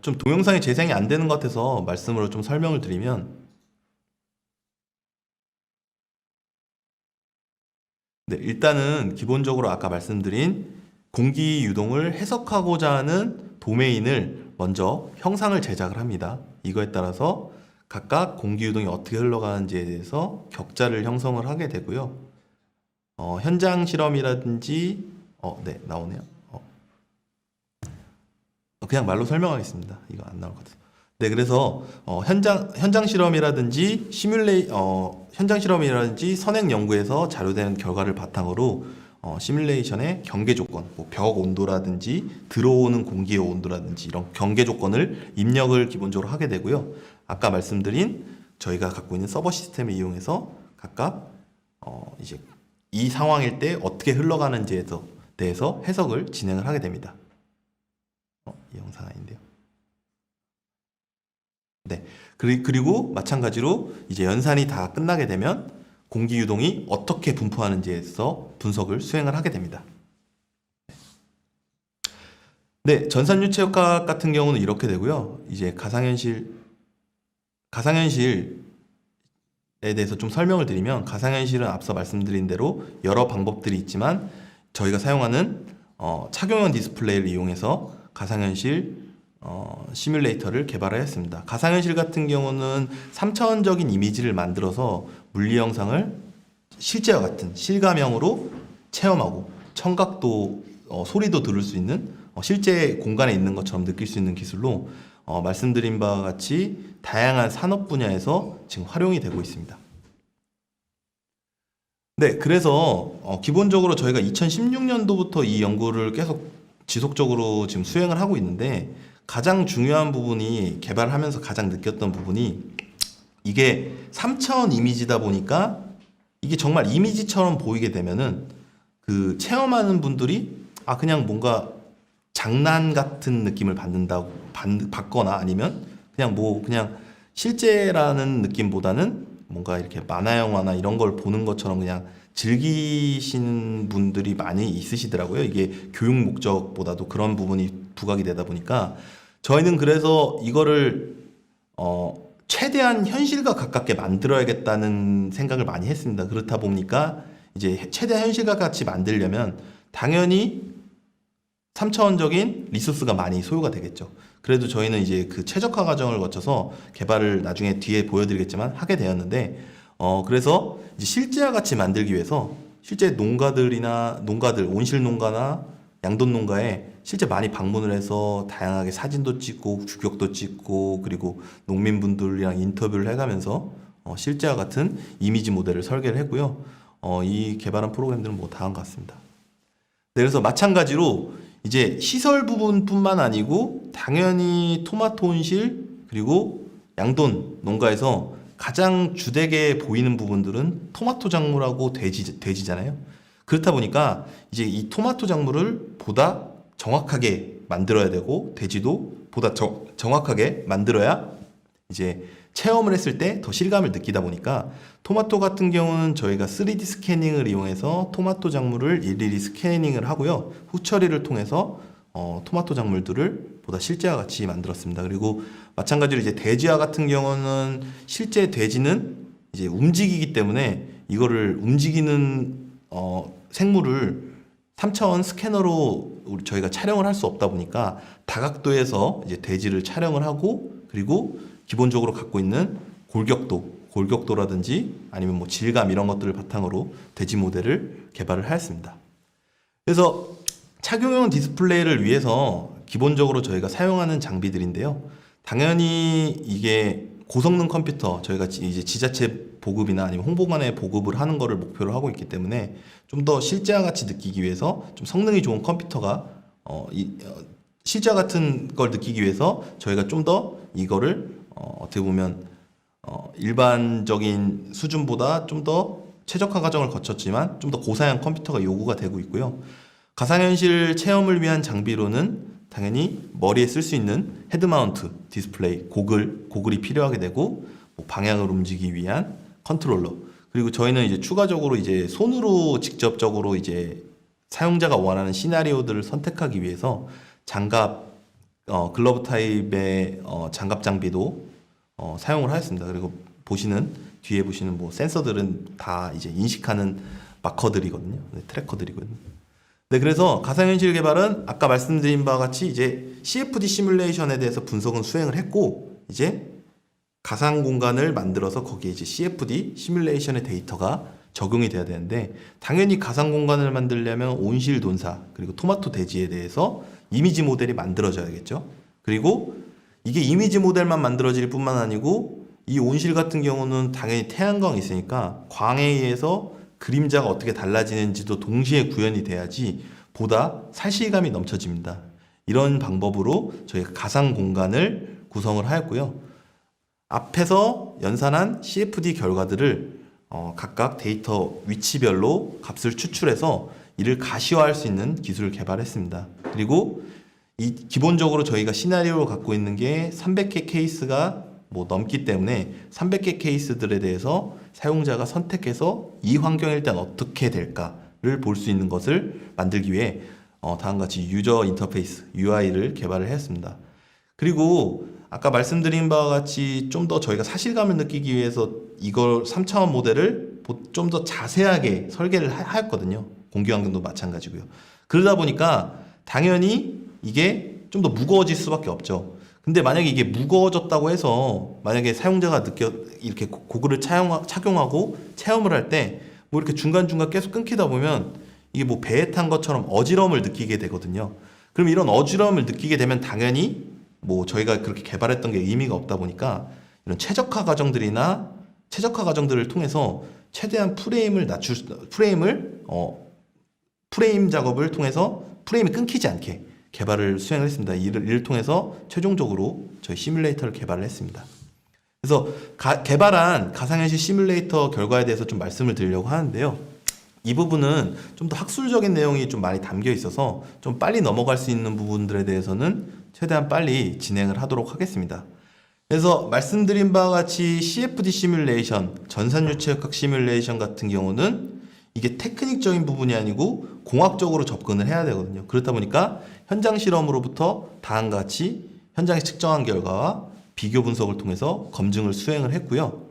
좀 동영상이 재생이 안 되는 것 같아서 말씀으로 좀 설명을 드리면 네, 일단은 기본적으로 아까 말씀드린 공기 유동을 해석하고자 하는 도메인을 먼저 형상을 제작을 합니다. 이거에 따라서 각각 공기 유동이 어떻게 흘러가는지에 대해서 격자를 형성을 하게 되고요. 현장 실험이라든지 네, 나오네요. 그냥 말로 설명하겠습니다. 이거 안 나올 것 같아서. 네, 그래서 현장 실험이라든지 현장 실험이라든지 선행 연구에서 자료된 결과를 바탕으로 시뮬레이션의 경계 조건, 뭐 벽 온도라든지 들어오는 공기의 온도라든지 이런 경계 조건을 입력을 기본적으로 하게 되고요. 아까 말씀드린 저희가 갖고 있는 서버 시스템을 이용해서 각각 이제 이 상황일 때 어떻게 흘러가는지에 대해서 해석을 진행을 하게 됩니다. 이 영상 아닌데요. 네. 그리고 마찬가지로 이제 연산이 다 끝나게 되면 공기 유동이 어떻게 분포하는지에서 분석을 수행을 하게 됩니다. 네, 전산유체역학 같은 경우는 이렇게 되고요. 이제 가상현실에 대해서 좀 설명을 드리면, 가상현실은 앞서 말씀드린 대로 여러 방법들이 있지만 저희가 사용하는 착용형 디스플레이를 이용해서 가상현실 시뮬레이터를 개발하였습니다. 가상현실 같은 경우는 3차원적인 이미지를 만들어서 물리 영상을 실제와 같은 실감형으로 체험하고 청각도 소리도 들을 수 있는 실제 공간에 있는 것처럼 느낄 수 있는 기술로 말씀드린 바와 같이 다양한 산업 분야에서 지금 활용이 되고 있습니다. 네, 그래서 기본적으로 저희가 2016년도부터 이 연구를 계속 지속적으로 지금 수행을 하고 있는데, 가장 중요한 부분이, 개발하면서 가장 느꼈던 부분이, 이게 3차원 이미지다 보니까 이게 정말 이미지처럼 보이게 되면은 그 체험하는 분들이 그냥 뭔가 장난 같은 느낌을 받거나 아니면 그냥 실제라는 느낌보다는 뭔가 이렇게 만화 영화나 이런 걸 보는 것처럼 그냥 즐기시는 분들이 많이 있으시더라고요. 이게 교육 목적보다도 그런 부분이 부각이 되다 보니까 저희는 그래서 이거를 최대한 현실과 가깝게 만들어야겠다는 생각을 많이 했습니다. 그렇다 보니까 이제 최대한 현실과 같이 만들려면 당연히 3차원적인 리소스가 많이 소요가 되겠죠. 그래도 저희는 이제 그 최적화 과정을 거쳐서 개발을 나중에 뒤에 보여드리겠지만 하게 되었는데, 그래서 이제 실제와 같이 만들기 위해서 실제 농가들, 온실 농가나 양돈 농가에 실제 많이 방문을 해서 다양하게 사진도 찍고 규격도 찍고 그리고 농민분들이랑 인터뷰를 해가면서 실제와 같은 이미지 모델을 설계를 했고요. 이 개발한 프로그램들은 뭐 다음과 같습니다. 네, 그래서 마찬가지로 이제 시설 부분뿐만 아니고 당연히 토마토 온실 그리고 양돈 농가에서 가장 주되게 보이는 부분들은 토마토 작물하고 돼지잖아요. 그렇다 보니까 이제 이 토마토 작물을 보다 정확하게 만들어야 되고 돼지도 보다 정확하게 만들어야 이제 체험을 했을 때 더 실감을 느끼다 보니까 토마토 같은 경우는 저희가 3D 스캐닝을 이용해서 토마토 작물을 일일이 스캐닝을 하고요. 후처리를 통해서 토마토 작물들을 보다 실제와 같이 만들었습니다. 그리고 마찬가지로 이제 돼지와 같은 경우는 실제 돼지는 이제 움직이기 때문에 이거를 움직이는 생물을 3차원 스캐너로 저희가 촬영을 할 수 없다 보니까 다각도에서 이제 돼지를 촬영을 하고 그리고 기본적으로 갖고 있는 골격도라든지 아니면 뭐 질감 이런 것들을 바탕으로 돼지 모델을 개발을 하였습니다. 그래서 착용형 디스플레이를 위해서 기본적으로 저희가 사용하는 장비들인데요. 당연히 이게 고성능 컴퓨터, 저희가 이제 지자체 보급이나 아니면 홍보관에 보급을 하는 거를 목표로 하고 있기 때문에 좀 더 실제와 같이 느끼기 위해서 좀 성능이 좋은 컴퓨터가 실제와 같은 걸 느끼기 위해서 저희가 좀 더 이거를 어떻게 보면 일반적인 수준보다 좀 더 최적화 과정을 거쳤지만 좀 더 고사양 컴퓨터가 요구가 되고 있고요. 가상현실 체험을 위한 장비로는 당연히 머리에 쓸 수 있는 헤드마운트 디스플레이, 고글이 필요하게 되고 뭐 방향을 움직이기 위한 컨트롤러, 그리고 저희는 이제 추가적으로 이제 손으로 직접적으로 이제 사용자가 원하는 시나리오들을 선택하기 위해서 장갑, 글러브 타입의 장갑 장비도 사용을 하였습니다. 그리고 뒤에 보시는 뭐 센서들은 다 이제 인식하는 마커들이거든요. 네, 트래커들이거든요. 네, 그래서 가상현실 개발은 아까 말씀드린 바와 같이 이제 CFD 시뮬레이션에 대해서 분석은 수행을 했고, 이제 가상 공간을 만들어서 거기에 이제 CFD 시뮬레이션의 데이터가 적용이 돼야 되는데 당연히 가상 공간을 만들려면 온실 돈사 그리고 토마토 대지에 대해서 이미지 모델이 만들어져야겠죠. 그리고 이게 이미지 모델만 만들어질 뿐만 아니고 이 온실 같은 경우는 당연히 태양광이 있으니까 광에 의해서 그림자가 어떻게 달라지는지도 동시에 구현이 돼야지 보다 살실감이 넘쳐집니다. 이런 방법으로 저희가 가상 공간을 구성을 하였고요. 앞에서 연산한 CFD 결과들을 각각 데이터 위치별로 값을 추출해서 이를 가시화할 수 있는 기술을 개발했습니다. 그리고 기본적으로 저희가 시나리오를 갖고 있는 게 300개 케이스가 넘기 때문에 300개 케이스들에 대해서 사용자가 선택해서 이 환경일 땐 어떻게 될까를 볼 수 있는 것을 만들기 위해 다음과 같이 유저 인터페이스 UI를 개발을 했습니다. 그리고 아까 말씀드린 바와 같이 좀 더 저희가 사실감을 느끼기 위해서 이걸 3차원 모델을 좀 더 자세하게 설계를 하였거든요. 공기 환경도 마찬가지고요. 그러다 보니까 당연히 이게 좀 더 무거워질 수밖에 없죠. 근데 만약에 이게 무거워졌다고 해서 만약에 사용자가 이렇게 고글을 착용하고 체험을 할 때 뭐 이렇게 중간중간 계속 끊기다 보면 이게 뭐 배에 탄 것처럼 어지러움을 느끼게 되거든요. 그럼 이런 어지러움을 느끼게 되면 당연히 뭐 저희가 그렇게 개발했던 게 의미가 없다 보니까 이런 최적화 과정들을 통해서 최대한 프레임 작업을 통해서 프레임이 끊기지 않게 개발을 수행을 했습니다. 이를 통해서 최종적으로 저희 시뮬레이터를 개발을 했습니다. 그래서 개발한 가상현실 시뮬레이터 결과에 대해서 좀 말씀을 드리려고 하는데요. 이 부분은 좀 더 학술적인 내용이 좀 많이 담겨 있어서 좀 빨리 넘어갈 수 있는 부분들에 대해서는 최대한 빨리 진행을 하도록 하겠습니다. 그래서 말씀드린 바와 같이 CFD 시뮬레이션, 전산유체역학 시뮬레이션 같은 경우는 이게 테크닉적인 부분이 아니고 공학적으로 접근을 해야 되거든요. 그렇다 보니까 현장 실험으로부터 다음과 같이 현장에 측정한 결과와 비교 분석을 통해서 검증을 수행을 했고요.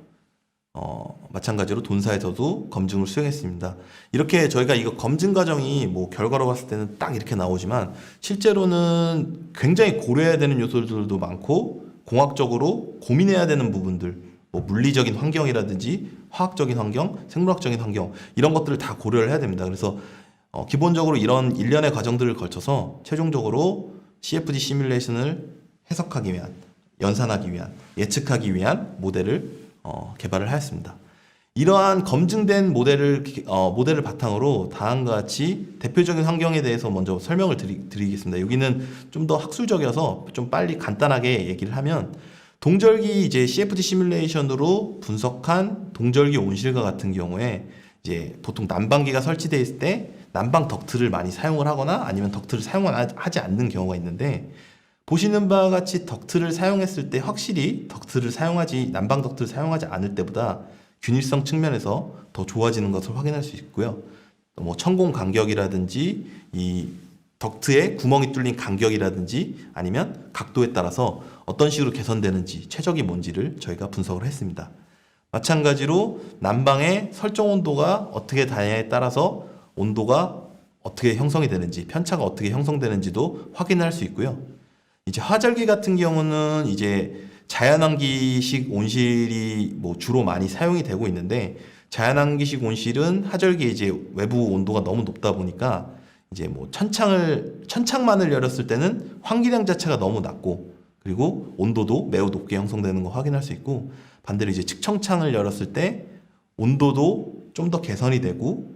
마찬가지로 돈사에서도 검증을 수행했습니다. 이렇게 저희가 이거 검증 과정이 뭐 결과로 봤을 때는 딱 이렇게 나오지만 실제로는 굉장히 고려해야 되는 요소들도 많고 공학적으로 고민해야 되는 부분들, 뭐 물리적인 환경이라든지 화학적인 환경, 생물학적인 환경 이런 것들을 다 고려를 해야 됩니다. 그래서 기본적으로 이런 일련의 과정들을 거쳐서 최종적으로 CFD 시뮬레이션을 해석하기 위한, 연산하기 위한, 예측하기 위한 모델을 개발을 하였습니다. 이러한 검증된 모델을 바탕으로 다음과 같이 대표적인 환경에 대해서 먼저 설명을 드리겠습니다. 여기는 좀 더 학술적이어서 좀 빨리 간단하게 얘기를 하면 동절기 이제 CFD 시뮬레이션으로 분석한 동절기 온실과 같은 경우에 이제 보통 난방기가 설치되어 있을 때 난방 덕트를 많이 사용을 하거나 아니면 덕트를 사용하지 않는 경우가 있는데 보시는 바와 같이 덕트를 사용했을 때 확실히 난방 덕트를 사용하지 않을 때보다 균일성 측면에서 더 좋아지는 것을 확인할 수 있고요. 뭐 천공 간격이라든지 이 덕트에 구멍이 뚫린 간격이라든지 아니면 각도에 따라서 어떤 식으로 개선되는지 최적이 뭔지를 저희가 분석을 했습니다. 마찬가지로 난방의 설정 온도가 어떻게 다냐에 따라서 온도가 어떻게 형성이 되는지 편차가 어떻게 형성되는지도 확인할 수 있고요. 이제 화절기 같은 경우는 이제 자연환기식 온실이 뭐 주로 많이 사용이 되고 있는데 자연환기식 온실은 화절기 이제 외부 온도가 너무 높다 보니까 이제 뭐 천창만을 열었을 때는 환기량 자체가 너무 낮고 그리고 온도도 매우 높게 형성되는 거 확인할 수 있고 반대로 이제 측정창을 열었을 때 온도도 좀 더 개선이 되고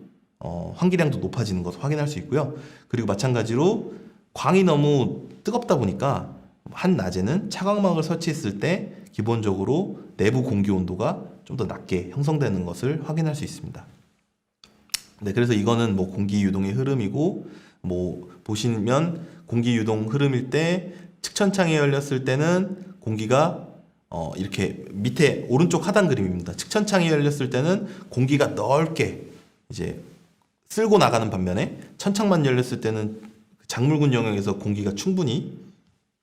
환기량도 높아지는 것을 확인할 수 있고요. 그리고 마찬가지로 광이 너무 뜨겁다 보니까 한낮에는 차광막을 설치했을 때 기본적으로 내부 공기 온도가 좀 더 낮게 형성되는 것을 확인할 수 있습니다. 네, 그래서 이거는 뭐 공기 유동의 흐름이고 뭐 보시면 공기 유동 흐름일 때 측천창이 열렸을 때는 공기가 이렇게 밑에 오른쪽 하단 그림입니다. 측천창이 열렸을 때는 공기가 넓게 이제 쓸고 나가는 반면에 천창만 열렸을 때는 작물군 영역에서 공기가 충분히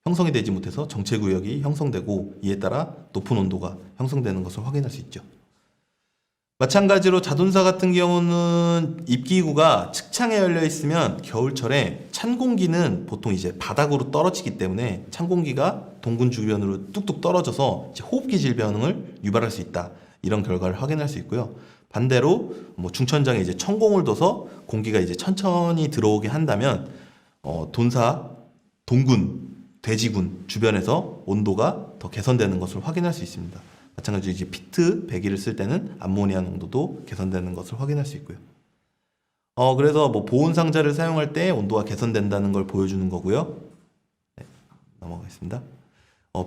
형성이 되지 못해서 정체구역이 형성되고 이에 따라 높은 온도가 형성되는 것을 확인할 수 있죠. 마찬가지로 자동차 같은 경우는 입기구가 측창에 열려 있으면 겨울철에 찬 공기는 보통 이제 바닥으로 떨어지기 때문에 찬 공기가 동군 주변으로 뚝뚝 떨어져서 이제 호흡기 질병을 유발할 수 있다. 이런 결과를 확인할 수 있고요. 반대로 뭐 중천장에 이제 천공을 둬서 공기가 이제 천천히 들어오게 한다면 돈사, 동군, 대지군 주변에서 온도가 더 개선되는 것을 확인할 수 있습니다. 마찬가지로 이제 피트 배기를 쓸 때는 암모니아 농도도 개선되는 것을 확인할 수 있고요. 그래서 뭐 보온 상자를 사용할 때 온도가 개선된다는 걸 보여주는 거고요. 네, 넘어가겠습니다.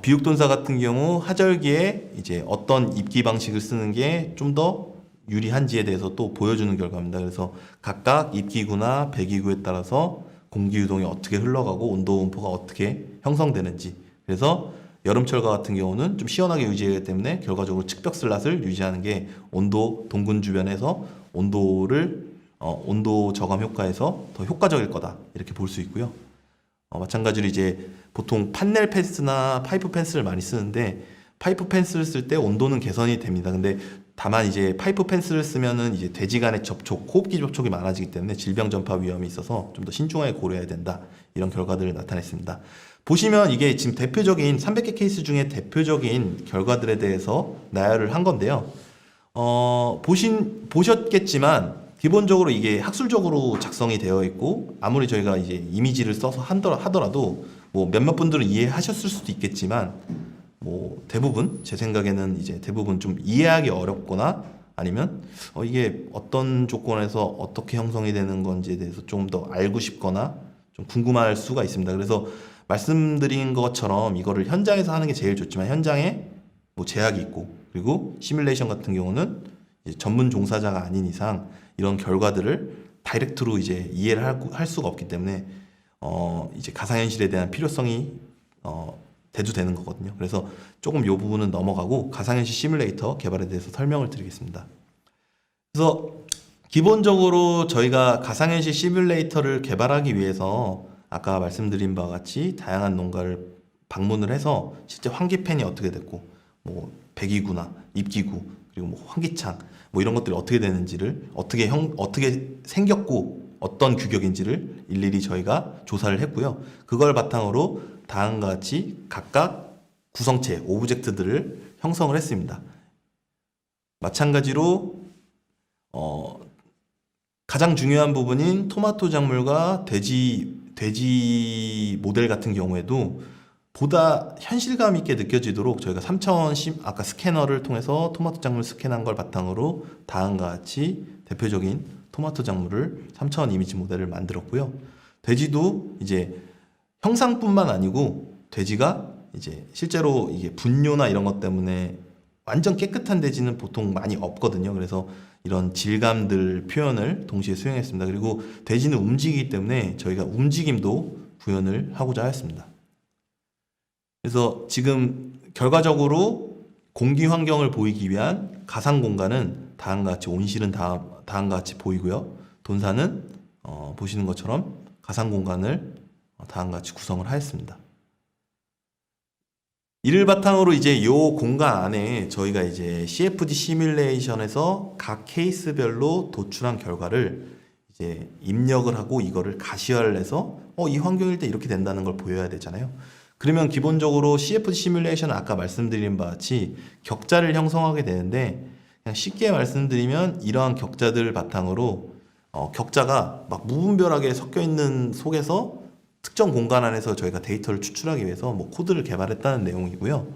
비육돈사 같은 경우 하절기에 이제 어떤 입기 방식을 쓰는 게 좀 더 유리한지에 대해서 또 보여주는 결과입니다. 그래서 각각 입기구나 배기구에 따라서 공기 유동이 어떻게 흘러가고 온도 분포가 어떻게 형성되는지, 그래서 여름철과 같은 경우는 좀 시원하게 유지하기 때문에 결과적으로 측벽슬랏을 유지하는 게 온도 동군 주변에서 온도 저감 효과에서 더 효과적일 거다 이렇게 볼 수 있고요. 마찬가지로 이제 보통 판넬 펜스나 파이프 펜스를 많이 쓰는데 파이프 펜스를 쓸 때 온도는 개선이 됩니다. 근데 다만 이제 파이프 펜스를 쓰면은 이제 대지 간의 접촉, 호흡기 접촉이 많아지기 때문에 질병 전파 위험이 있어서 좀 더 신중하게 고려해야 된다. 이런 결과들을 나타냈습니다. 보시면 이게 지금 대표적인 300개 케이스 중에 대표적인 결과들에 대해서 나열을 한 건데요. 보셨겠지만 기본적으로 이게 학술적으로 작성이 되어 있고 아무리 저희가 이제 이미지를 써서 하더라도 뭐 몇몇 분들은 이해하셨을 수도 있겠지만 뭐 대부분 제 생각에는 이제 대부분 좀 이해하기 어렵거나 아니면 이게 어떤 조건에서 어떻게 형성이 되는 건지에 대해서 좀 더 알고 싶거나 좀 궁금할 수가 있습니다. 그래서 말씀드린 것처럼 이거를 현장에서 하는 게 제일 좋지만 현장에 뭐 제약이 있고 그리고 시뮬레이션 같은 경우는 이제 전문 종사자가 아닌 이상 이런 결과들을 다이렉트로 이제 이해를 할 수가 없기 때문에 이제 가상현실에 대한 필요성이 대두되는 거거든요. 그래서 조금 이 부분은 넘어가고 가상현실 시뮬레이터 개발에 대해서 설명을 드리겠습니다. 그래서 기본적으로 저희가 가상현실 시뮬레이터를 개발하기 위해서 아까 말씀드린 바와 같이 다양한 농가를 방문을 해서 실제 환기팬이 어떻게 됐고 뭐 배기구나 입기구 그리고 뭐 환기창 뭐 이런 것들이 어떻게 되는지를 어떻게 생겼고 어떤 규격인지를 일일이 저희가 조사를 했고요. 그걸 바탕으로 다음과 같이 각각 구성체, 오브젝트들을 형성을 했습니다. 마찬가지로 가장 중요한 부분인 토마토 작물과 돼지 모델 같은 경우에도 보다 현실감 있게 느껴지도록 저희가 3000 아까 스캐너를 통해서 토마토 작물 스캔한 걸 바탕으로 다음과 같이 대표적인 토마토 작물을 3000 이미지 모델을 만들었고요. 돼지도 이제 형상뿐만 아니고 돼지가 이제 실제로 이게 분뇨나 이런 것 때문에 완전 깨끗한 돼지는 보통 많이 없거든요. 그래서 이런 질감들 표현을 동시에 수행했습니다. 그리고 돼지는 움직이기 때문에 저희가 움직임도 구현을 하고자 하였습니다. 그래서 지금 결과적으로 공기 환경을 보이기 위한 가상 공간은 다음과 같이 온실은 다음과 같이 보이고요. 돈사는 보시는 것처럼 가상 공간을 다음과 같이 구성을 하였습니다. 이를 바탕으로 이제 이 공간 안에 저희가 이제 CFD 시뮬레이션에서 각 케이스별로 도출한 결과를 이제 입력을 하고 이거를 가시화를 해서 이 환경일 때 이렇게 된다는 걸 보여야 되잖아요. 그러면 기본적으로 CFD 시뮬레이션은 아까 말씀드린 바와 같이 격자를 형성하게 되는데 그냥 쉽게 말씀드리면 이러한 격자들을 바탕으로 격자가 막 무분별하게 섞여 있는 속에서 특정 공간 안에서 저희가 데이터를 추출하기 위해서 뭐 코드를 개발했다는 내용이고요.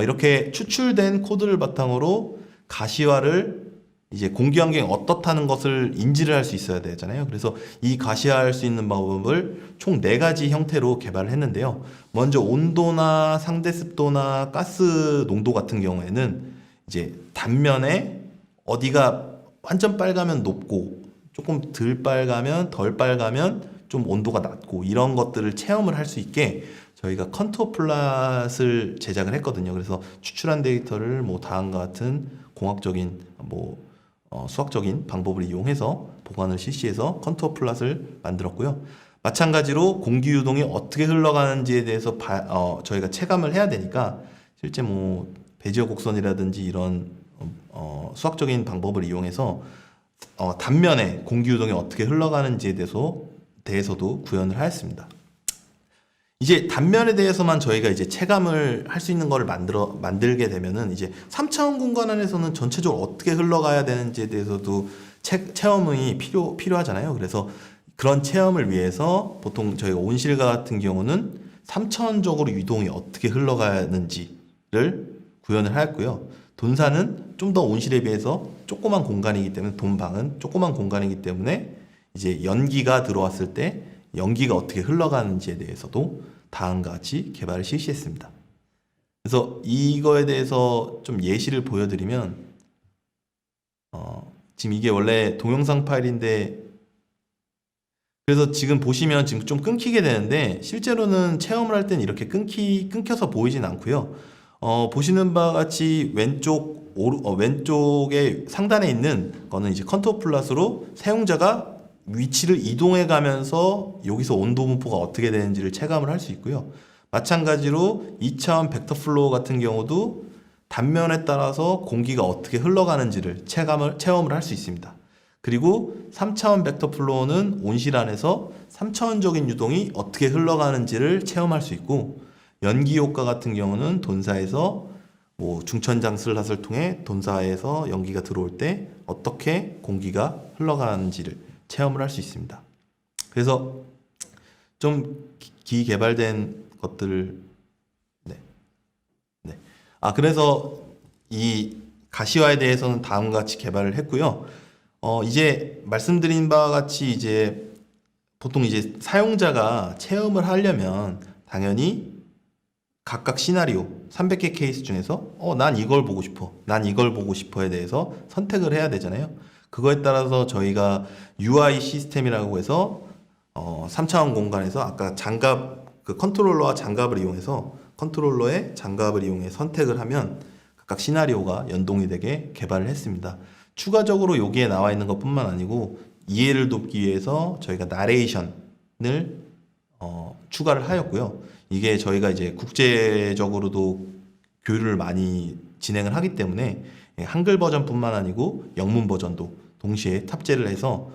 이렇게 추출된 코드를 바탕으로 가시화를 이제 공기 환경이 어떻다는 것을 인지를 할 수 있어야 되잖아요. 그래서 이 가시화할 수 있는 방법을 총 4가지 형태로 개발을 했는데요. 먼저 온도나 상대 습도나 가스 농도 같은 경우에는 이제 단면에 어디가 완전 빨가면 높고 조금 덜 빨가면 좀 온도가 낮고 이런 것들을 체험을 할 수 있게 저희가 컨투어 플랫을 제작을 했거든요. 그래서 추출한 데이터를 뭐 다음과 같은 공학적인 수학적인 방법을 이용해서 보관을 실시해서 컨투어 플랫을 만들었고요. 마찬가지로 공기 유동이 어떻게 흘러가는지에 대해서 저희가 체감을 해야 되니까 실제 뭐 베지어 곡선이라든지 이런 수학적인 방법을 이용해서 단면에 공기 유동이 어떻게 흘러가는지에 대해서도 구현을 하였습니다. 이제 단면에 대해서만 저희가 이제 체감을 할 수 있는 거를 만들게 되면은 이제 3차원 공간 안에서는 전체적으로 어떻게 흘러가야 되는지에 대해서도 체험이 필요하잖아요. 그래서 그런 체험을 위해서 보통 저희가 온실과 같은 경우는 3차원적으로 유동이 어떻게 흘러가는지를 구현을 하였고요. 돈사는 좀 더 온실에 비해서 조그만 공간이기 때문에, 돈방은 조그만 공간이기 때문에 이제 연기가 들어왔을 때 연기가 어떻게 흘러가는지에 대해서도 다음과 같이 개발을 실시했습니다. 그래서 이거에 대해서 좀 예시를 보여드리면, 지금 이게 원래 동영상 파일인데, 그래서 지금 보시면 지금 좀 끊기게 되는데, 실제로는 체험을 할 때는 이렇게 끊겨서 보이진 않고요. 보시는 바와 같이 왼쪽에 상단에 있는 거는 이제 컨트롤 플러스로 사용자가 위치를 이동해 가면서 여기서 온도 분포가 어떻게 되는지를 체감을 할 수 있고요. 마찬가지로 2차원 벡터 플로우 같은 경우도 단면에 따라서 공기가 어떻게 흘러가는지를 체험을 할 수 있습니다. 그리고 3차원 벡터 플로우는 온실 안에서 3차원적인 유동이 어떻게 흘러가는지를 체험할 수 있고, 연기 효과 같은 경우는 돈사에서 뭐 중천장슬 통해 돈사에서 연기가 들어올 때 어떻게 공기가 흘러가는지를 체험을 할 수 있습니다. 그래서 좀 기개발된 것들을 그래서 이 가시화에 대해서는 다음과 같이 개발을 했고요. 이제 말씀드린 바와 같이 이제 보통 이제 사용자가 체험을 하려면 당연히 각각 시나리오 300개 케이스 중에서 난 이걸 보고 싶어, 난 이걸 보고 싶어에 대해서 선택을 해야 되잖아요. 그거에 따라서 저희가 UI 시스템이라고 해서 3차원 공간에서 아까 그 컨트롤러와 장갑을 이용해서 컨트롤러의 장갑을 이용해 선택을 하면 각각 시나리오가 연동이 되게 개발을 했습니다. 추가적으로 여기에 나와 있는 것뿐만 아니고 이해를 돕기 위해서 저희가 나레이션을 추가를 하였고요. 이게 저희가 이제 국제적으로도 교류를 많이 진행을 하기 때문에 한글 버전뿐만 아니고 영문 버전도 동시에 탑재를 해서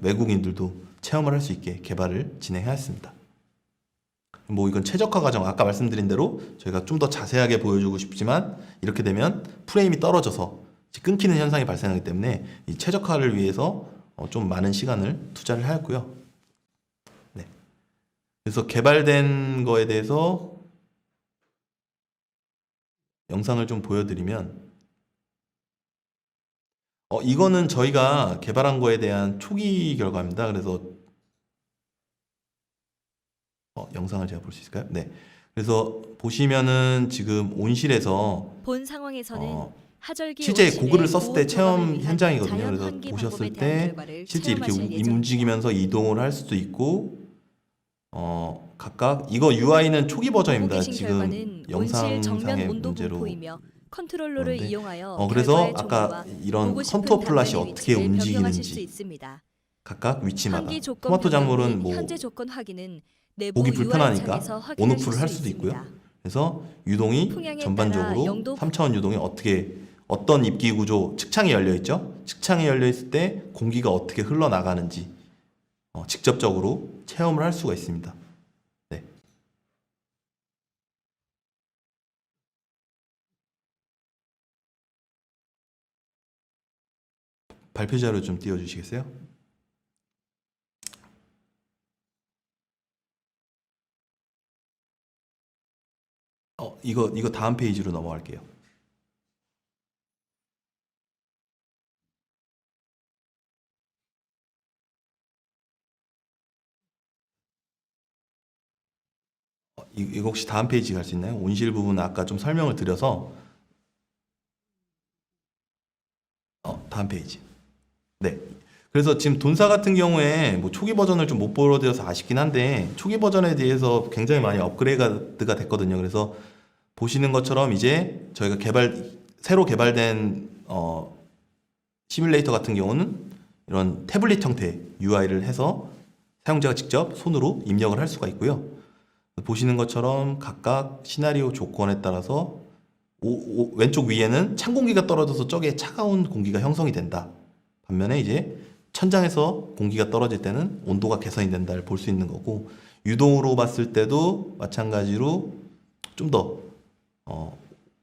외국인들도 체험을 할 수 있게 개발을 진행하였습니다. 뭐 이건 최적화 과정, 아까 말씀드린 대로 저희가 좀 더 자세하게 보여주고 싶지만 이렇게 되면 프레임이 떨어져서 끊기는 현상이 발생하기 때문에 이 최적화를 위해서 좀 많은 시간을 투자를 하였고요. 네. 그래서 개발된 거에 대해서 영상을 좀 보여드리면, 이거는 저희가 개발한 거에 대한 초기 결과입니다. 그래서 영상을 제가 볼 수 있을까요? 네. 그래서 보시면은 지금 온실에서
본 상황에서는 하절기
실제
온실의
고글을 썼을 때
보호
체험
조각을 위한
현장이거든요.
자연
그래서
환기
보셨을
방법에 대한
때
결과를
실제 이렇게
체험하실 예정입니다.
움직이면서 이동을 할 수도 있고, 각각 이거 UI는 초기
보고
버전입니다.
계신
지금
결과는 온실 정면
영상상의
온도
문제로.
분포이며 컨트롤러를
그런데,
이용하여
그래서
결과의
아까
종류와
이런
보고 싶은
컨트롤 플랫이
단면의
어떻게
위치를 변경하실 수
움직이는지
있습니다.
각각 위치마다.
환기 조건
토마토
변경
작물은
및
뭐
현재 조건 확인은 내부
보기
UI
불편하니까
창에서 확인하실
온오프를 할
수
수도 있고요.
있습니다.
그래서 유동이
풍향에 따라
전반적으로
영도
3차원 유동이 어떤 입기 구조, 측창이 열려 있죠. 측창이 열려 있을 때 공기가 어떻게 흘러나가는지 직접적으로 체험을 할 수가 있습니다. 네. 발표 자료 좀 띄워주시겠어요? 이거 다음 페이지로 넘어갈게요. 이거 혹시 다음 페이지 갈 수 있나요? 온실 부분 아까 좀 설명을 드려서 다음 페이지. 네. 그래서 지금 돈사 같은 경우에 뭐 초기 버전을 좀 못 보여드려서 아쉽긴 한데 초기 버전에 대해서 굉장히 많이 업그레이드가 됐거든요. 그래서 보시는 것처럼 이제 저희가 새로 개발된 시뮬레이터 같은 경우는 이런 태블릿 형태 UI를 해서 사용자가 직접 손으로 입력을 할 수가 있고요. 보시는 것처럼 각각 시나리오 조건에 따라서 왼쪽 위에는 찬 공기가 떨어져서 저게 차가운 공기가 형성이 된다. 반면에 이제 천장에서 공기가 떨어질 때는 온도가 개선이 된다를 볼 수 있는 거고, 유동으로 봤을 때도 마찬가지로 좀 더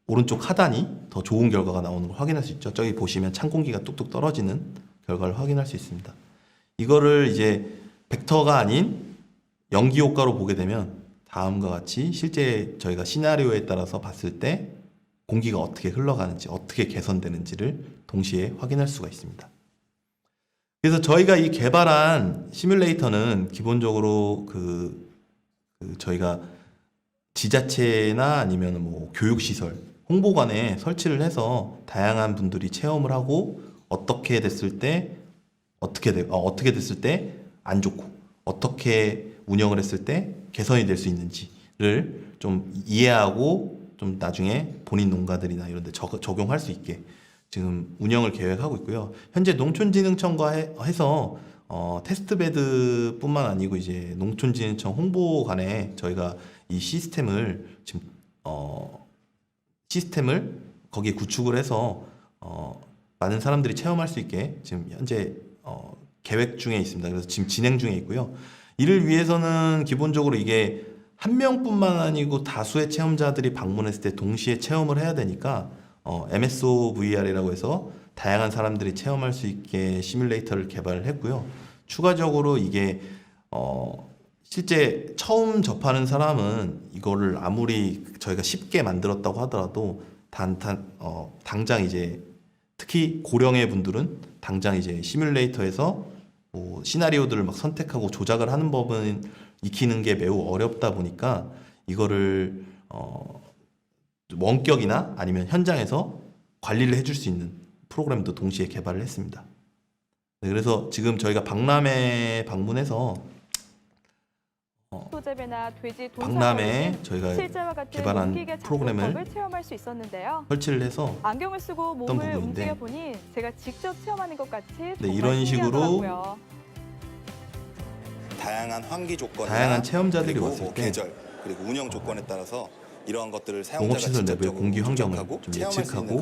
오른쪽 하단이 더 좋은 결과가 나오는 걸 확인할 수 있죠. 저기 보시면 찬 공기가 뚝뚝 떨어지는 결과를 확인할 수 있습니다. 이거를 이제 벡터가 아닌 연기 효과로 보게 되면 다음과 같이 실제 저희가 시나리오에 따라서 봤을 때 공기가 어떻게 흘러가는지, 어떻게 개선되는지를 동시에 확인할 수가 있습니다. 그래서 저희가 이 개발한 시뮬레이터는 기본적으로 저희가 지자체나 아니면 뭐 교육시설, 홍보관에 설치를 해서 다양한 분들이 체험을 하고 어떻게 됐을 때 안 좋고 어떻게 운영을 했을 때 개선이 될 수 있는지를 좀 이해하고 좀 나중에 본인 농가들이나 이런 데 적용할 수 있게 지금 운영을 계획하고 있고요. 현재 농촌진흥청과 해서 테스트베드뿐만 아니고 이제 농촌진흥청 홍보관에 저희가 이 시스템을 지금 거기에 구축을 해서 많은 사람들이 체험할 수 있게 지금 현재 계획 중에 있습니다. 그래서 지금 진행 중에 있고요. 이를 위해서는 기본적으로 이게 한 명뿐만 아니고 다수의 체험자들이 방문했을 때 동시에 체험을 해야 되니까 MSOVR이라고 해서 다양한 사람들이 체험할 수 있게 시뮬레이터를 개발을 했고요. 추가적으로 이게 실제 처음 접하는 사람은 이거를 아무리 저희가 쉽게 만들었다고 하더라도 당장 이제 특히 고령의 분들은 당장 이제 시뮬레이터에서 뭐 시나리오들을 막 선택하고 조작을 하는 법은 익히는 게 매우 어렵다 보니까 이거를 원격이나 아니면 현장에서 관리를 해줄 수 있는 프로그램도 동시에 개발을 했습니다. 네, 그래서 지금 저희가 박람회 방문해서
소재배나 돼지
박람회에
동사가
저희가
실제와 같은
개발한
용기계
프로그램을
작동법을 체험할 수 있었는데요.
설치를 해서
안경을 쓰고
어떤
몸을
부분인데
움직여 보니 제가 직접 체험하는 것 같이 정말
이런 식으로
신기하더라고요.
다양한 환기 조건이나
다양한 체험자들이
그리고
왔을
뭐
때
계절 그리고 운영 조건에 따라서 이러한 것들을 사용자가
농업시설 내부의
직접적으로
공기 환경을
조작하고
좀
체험할 수
예측하고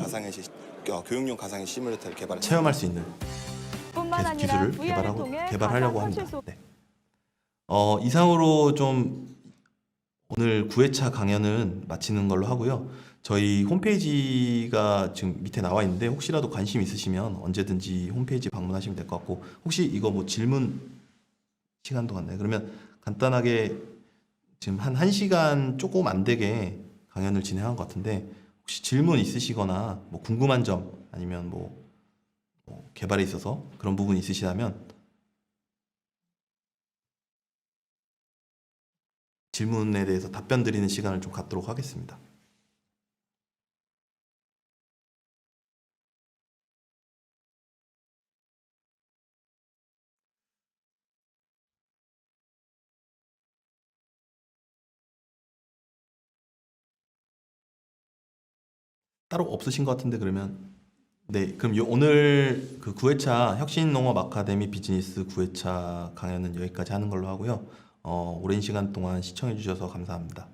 있는 교육용 가상의 시뮬레이터를 개발했습니다.
체험할 수 있는
뿐만 아니라
기술을
VR을 통해
개발하려고
가상
합니다.
현실 속
네. 이상으로 좀 오늘 9회차 강연은 마치는 걸로 하고요. 저희 홈페이지가 지금 밑에 나와 있는데 혹시라도 관심 있으시면 언제든지 홈페이지 방문하시면 될 것 같고 혹시 이거 뭐 질문 시간도 같나요? 그러면 간단하게 지금 한 1시간 조금 안 되게 강연을 진행한 것 같은데 혹시 질문 있으시거나 뭐 궁금한 점 아니면 뭐 개발에 있어서 그런 부분 있으시다면 질문에 대해서 답변 드리는 시간을 좀 갖도록 하겠습니다. 따로 없으신 것 같은데 그러면 네, 그럼 오늘 그 9회차 혁신농업 아카데미 비즈니스 9회차 강연은 여기까지 하는 걸로 하고요. 오랜 시간 동안 시청해 주셔서 감사합니다.